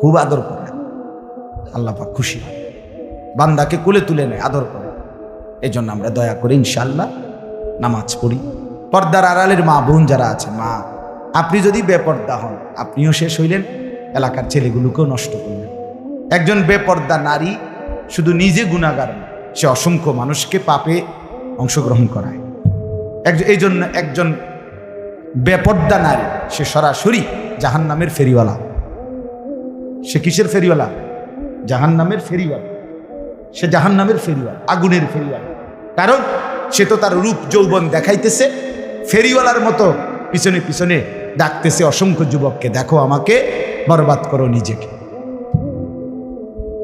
খুব আদর করে। আল্লাহ পাক খুশি হয়, বান্দাকে কোলে তুলে নেয়, আদর করে। এই জন্য আমরা দয়া করে ইনশাআল্লাহ নামাজ পড়ি। পর্দার আড়ালের মা বোন যারা আছে, মা আপনি যদি বেপর্দা হন, আপনিও শেষ হইলেন, এলাকার ছেলেগুলোকেও নষ্ট করলেন। একজন বেপর্দা নারী শুধু নিজে গুনাহগার না, সে অসংখ্য মানুষকে পাপে অংশগ্রহণ করায়। এই জন্য একজন বেপর্দা নারী সে সরাসরি জাহান্নামের ফেরিওয়ালা। সে কিসের ফেরিওয়ালা? জাহান্নামের ফেরিওয়ালা। সে জাহান্নামের ফেরিওয়ালা, আগুনের ফেরিওয়ালা। কারণ সে তো তার রূপ যৌবন দেখাইতেছে, ফেরিওয়ালার মতো পিছনে পিছনে ডাকতেছে অসংখ্য যুবককে, দেখো আমাকে, বরবাদ করো নিজেকে,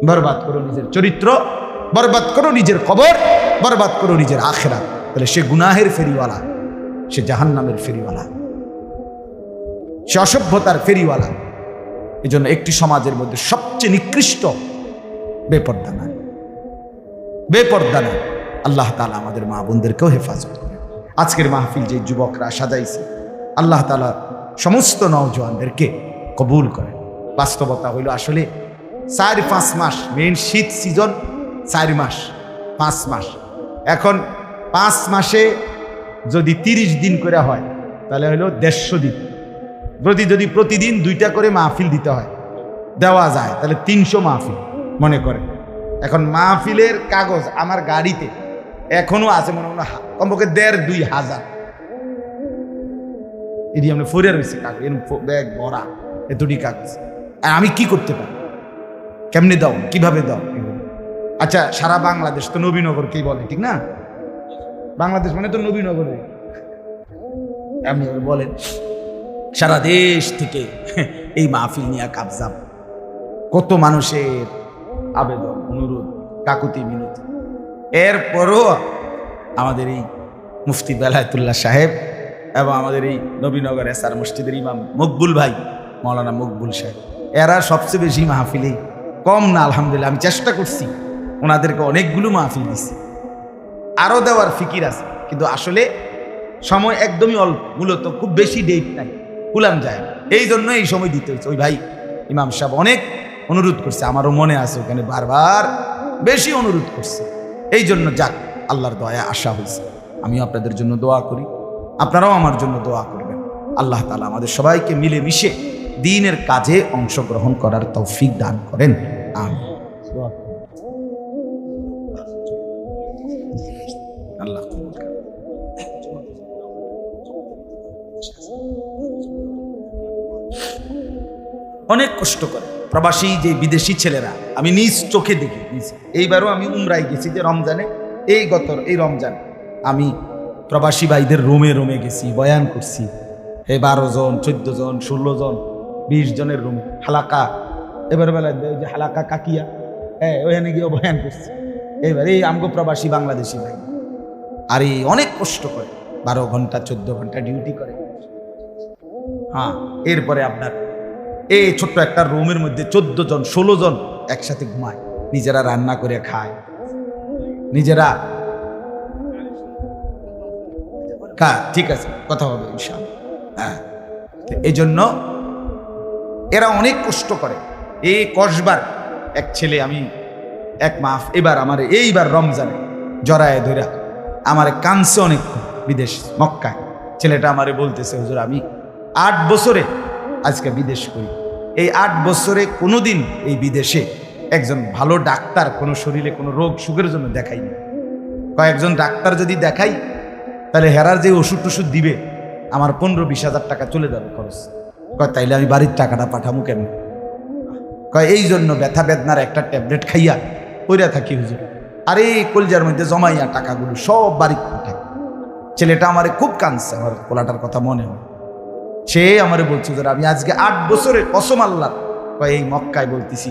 বরবাদ করো নিজের চরিত্র, বরবাদ করো নিজের কবর, বরবাদ করো নিজের আখিরাত। তাহলে সে গুনাহের ফেরিওয়ালা, সে জাহান্নামের ফেরিওয়ালা, সে অসভ্যতার ফেরিওয়ালা। এই জন্য একটি সমাজের মধ্যে সবচেয়ে নিকৃষ্ট বেপর্দা না, বেপর্দা না। আল্লাহ তাআলা আমাদের মা বোনদেরকেও হেফাজত করে। আজকের মাহফিল যে যুবকরা সাজাইছে, আল্লাহ তাআলা সমস্ত নওজওয়ানদেরকে কবুল করে। বাস্তবতা হইল আসলে 4-5 মাস, মেইন শীত সিজন 4 মাস, 5 মাস। এখন 5 মাসে যদি 30 দিন করে হয়, তাহলে হইল 150 দিন। যদি প্রতিদিন 2টা করে মাহফিল দিতে হয়, দেওয়া যায়, তাহলে 300 মাহফিল মনে করে। এখন মাহফিলের কাগজ আমার গাড়িতে এখনো আছে, মনে মনে কমপক্ষে 1,500-2,000 এটি আমরা ফরিয়ার হয়েছে কাগজ, ব্যাগ ভরা এতটি কাগজ। আর আমি কি করতে পারি? কেমনে দাও, কিভাবে দাও? আচ্ছা, সারা বাংলাদেশ তো নবীনগরকেই বলে, ঠিক না? বাংলাদেশ মানে তো নবীনগর। আপনি বলেন সারা দেশ থেকে এই মাহফিল নিয়ে কাবজাব, কত মানুষের আবেদন, অনুরোধ, কাকুতি মিনতি। এরপরও আমাদের এই মুফতি বেলায়েতুল্লাহ সাহেব এবং আমাদের এই নবীনগর এসআর মসজিদের ইমাম মকবুল ভাই, মৌলানা মকবুল সাহেব, এরা সবচেয়ে বেশি মাহফিলে কম না আলহামদুলিল্লাহ। আমি চেষ্টা করছি, ওনাদেরকে অনেকগুলো মাহফিল দিচ্ছি, আরও দেওয়ার ফিকির আছে, কিন্তু আসলে সময় একদমই অল্প, মূলত খুব বেশি ডেট নাই, কুলাম যায় না, এই জন্য এই সময় দিতে হচ্ছে। ওই ভাই ইমাম সাহেব অনেক অনুরোধ করছে, আমারও মনে আছে, ওখানে বারবার বেশি অনুরোধ করছে, এই জন্য যাক আল্লাহর দয়া আশা হয়েছে। আমিও আপনাদের জন্য দোয়া করি, আপনারাও আমার জন্য দোয়া করবেন। আল্লাহ তাআলা আমাদের সবাইকে মিলে মিশে দ্বীনের কাজে অংশগ্রহণ করার তৌফিক দান করেন, আমিন। আল্লাহ কবুল করেন। অনেক কষ্ট করে প্রবাসী যে বিদেশি ছেলেরা, আমি নিজ চোখে দেখি। এইবারও আমি উমরায় গেছি, যে রমজানে, এই রমজান আমি প্রবাসী ভাইদের রুমে রুমে গেছি, বয়ান করছি। 12 জন, 14 জন, 16 জন, 20 জনের রুম, হালাকা। এবার বেলা যে হালাকা কাকিয়া, হ্যাঁ, ওখানে গিয়ে বয়ান করছি। এবার এই আমগো প্রবাসী বাংলাদেশি ভাই, আর এই অনেক কষ্ট করে, 12 ঘন্টা 14 ঘন্টা ডিউটি করে। হ্যাঁ, এরপরে আপনার এই ছোট্ট একটা রুমের মধ্যে 14 জন 16 জন একসাথে ঘুমায়, নিজেরা রান্না করে খায়, নিজেরা ঠিক আছে, কথা হবে ইনশাআল্লাহ। হ্যাঁ, এই জন্য এরা অনেক কষ্ট করে। এই কসবার এক ছেলে, আমি এক মাস এবার আমার এইবার রমজানে জড়ায় ধরা আমারে কানছে অনেক, বিদেশ মক্কায়। ছেলেটা আমারে বলতেছে, হুজুর আমি 8 বছরে আজকে বিদেশ করি, এই 8 বছরে কোনোদিন এই বিদেশে একজন ভালো ডাক্তার কোনো শরীরে কোনো রোগ সুখের জন্য দেখাইনি। কয়েকজন ডাক্তার যদি দেখাই, তাহলে হেরার যে ওষুধ টষুধ দিবে আমার 15-20 হাজার টাকা চলে যাবে খরচ। কয় তাইলে আমি বাড়ির টাকাটা পাঠামু কেন? কয় এই জন্য ব্যথা বেদনার একটা ট্যাবলেট খাইয়া পইরা থাকি হুজুর, আর এই কলজার মধ্যে জমাইয়া টাকাগুলো সব বাড়িতে পাঠাই। ছেলেটা আমারে খুব কাঁদছে, আমার পোলাটার কথা মনে হয়। সে আমারে বলছে, হুজুর আমি আজকে 8 বছরের কসম আল্লাহ, কয় এই মক্কায় বলতেছি,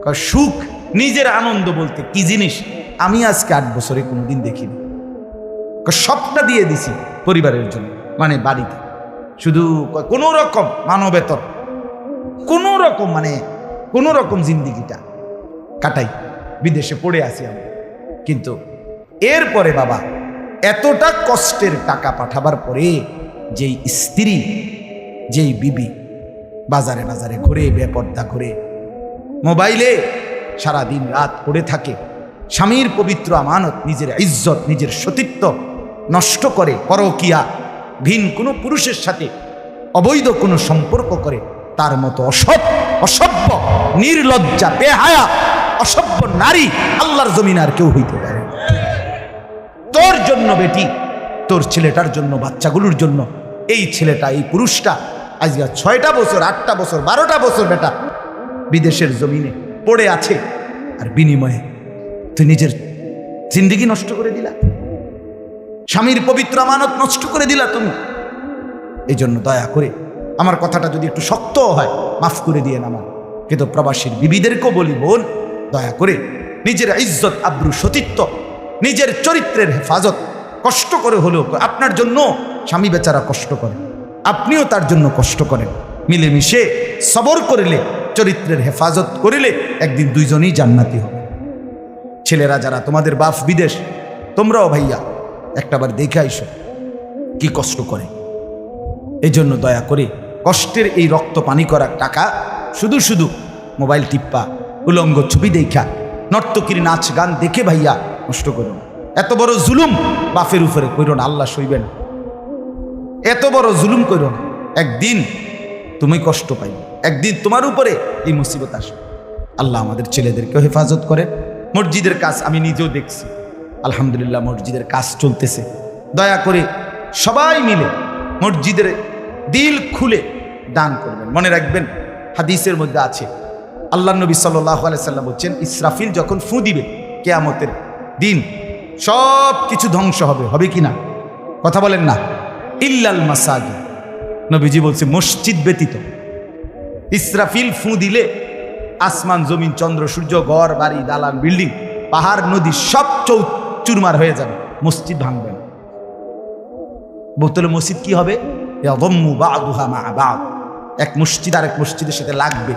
কয় সুখ নিজের আনন্দ বলতে কি জিনিস আমি আজকে 8 বছরে কোনোদিন দেখিনি। সবটা দিয়ে দিছি পরিবারের জন্য, মানে বাড়িতে, শুধু কোনো রকম মানবেতর, কোনো রকম মানে কোনো রকম জিন্দিগিটা কাটাই, বিদেশে পড়ে আছি আমি। কিন্তু এরপরে বাবা এতটা কষ্টের টাকা পাঠাবার পরে যেই স্ত্রী, যেই বিবি বাজারে বাজারে ঘুরে, বেপর্দা ঘুরে, মোবাইলে সারা দিন রাত পড়ে থাকে, স্বামীর পবিত্র আমানত, নিজের ইজ্জত, নিজের সতীত্ব নষ্ট করে, পরকিয়া, ভিন কোনো পুরুষের সাথে অবৈধ কোনো সম্পর্ক করে, তার মতো অসভ্য, নির্লজ্জা, বেহায়া, অসভ্য নারী আল্লাহর জমিনে আর কেউ হইতে পারে না। তোর জন্য বেটি, তোর ছেলেটার জন্য, বাচ্চাগুলোর জন্য এই ছেলেটা, এই পুরুষটা আজকে 6টা বছর, 8টা বছর, 12টা বছর বেটা বিদেশের জমিনে পড়ে আছে, আর বিনিময়ে তুই নিজের জিন্দেগি নষ্ট করে দিলা, স্বামীর পবিত্র আমানত নষ্ট করে দিলা তুমি। এই জন্য দয়া করে আমার কথাটা যদি একটু শক্ত হয় মাফ করে দিয়ে আমার, কিন্তু প্রবাসীর বিবিদেরকেও বলি, বোন দয়া করে নিজের ইজ্জত, আব্রু, সতীত্ব, নিজের চরিত্রের হেফাজত কষ্ট করে হলেও, আপনার জন্য স্বামী বেচারা কষ্ট করে, আপনিও তার জন্য কষ্ট করেন, মিলেমিশে সবর করিলে, চরিত্রের হেফাজত করিলে একদিন দুইজনই জান্নাতি হবে। ছেলেরা যারা তোমাদের বাপ বিদেশ, তোমরাও ভাইয়া একটাবার দেখে আইসো কি কষ্ট করে। এই জন্য দয়া করে কষ্টের এই রক্ত পানি করা টাকা শুধু শুধু মোবাইল টিপ্পা, উলঙ্গ ছবি দেখা, নর্তকীর নাচ গান দেখে ভাইয়া নষ্ট করো না। এত বড় জুলুম বাপের উপরে করো না, আল্লাহ সইবে না। এত বড় জুলুম করো না, একদিন তুমি কষ্ট পাইবে, একদিন তোমার উপরে এই মুসিবত আসবে। আল্লাহ আমাদের ছেলেদেরকেও হেফাজত করে। মসজিদের কাজ আমি নিজেও দেখছি, আলহামদুলিল্লাহ মসজিদের কাজ চলতেছে। দয়া করে সবাই মিলে মসজিদের দিল খুলে দান করবেন। মনে রাখবেন হাদিসের মধ্যে আছে, আল্লাহ নবী সাল্লাল্লাহু আলাইহি সাল্লাম বলছেন, ইসরাফিল যখন ফু দিবে কিয়ামতের দিন সব কিছু ধ্বংস হবে, হবে কি না? কথা বলেন না, ইল্লাল মাসাজিদ। নবীজি বলছে মসজিদ ব্যতীত। ইসরাফিল ফু দিলে আসমান, জমিন, চন্দ্র, সূর্য, ঘর বাড়ি, দালান, বিল্ডিং, পাহাড়, নদী সব চুরমার হয়ে যাবে, মসজিদ ভাঙবে না। বোতলে মসজিদ কি হবে? ইয়াদম্মু বা'দুহা মা বা'দ, এক মসজিদ আর এক মসজিদের সাথে লাগবে,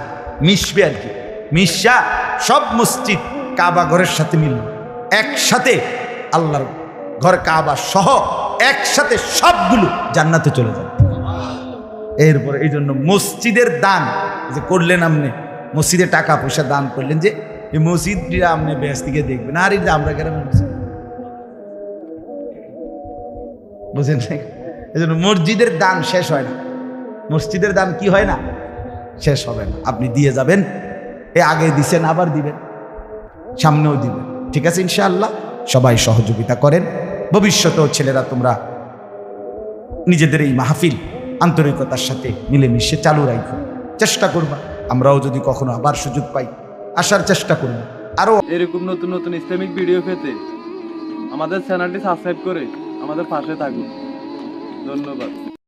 মিশবে আর কি। মিশা সব মসজিদ কাবা ঘরের সাথে মিলবে, একসাথে আল্লাহর ঘর কাবা সহ একসাথে সবগুলো জান্নাতে চলে যাবে। এরপরে এই জন্য মসজিদের দান যে করলেন, আপনি মসজিদে টাকা পয়সা দান করলেন, যে এই মসজিদটা আপনি বেশ থেকে দেখবেন, আর এই যে আমরা গ্রামের মসজিদ, বুঝেন? এই জন্য মসজিদের দান শেষ হয় না, মসজিদের দান কি হয় না, শেষ হবে না। আপনি দিয়ে যাবেন, এ আগে দিছেন আবার দিবেন, সামনেও দিবেন, ঠিক আছে ইনশাআল্লাহ। সবাই সহযোগিতা করেন। ভবিষ্যতেও ছেলেরা তোমরা নিজেদের এই মাহফিল আন্তরিকতার সাথে মিলেমিশে চালু রাখো, চেষ্টা করবা। আমরাও যদি কখনো আবার সুযোগ পাই আসার চেষ্টা করব। আরো এরকম নতুন নতুন ইসলামিক ভিডিও পেতে আমাদের চ্যানেলটি সাবস্ক্রাইব করে আমাদের পাশে থাকুন। ধন্যবাদ।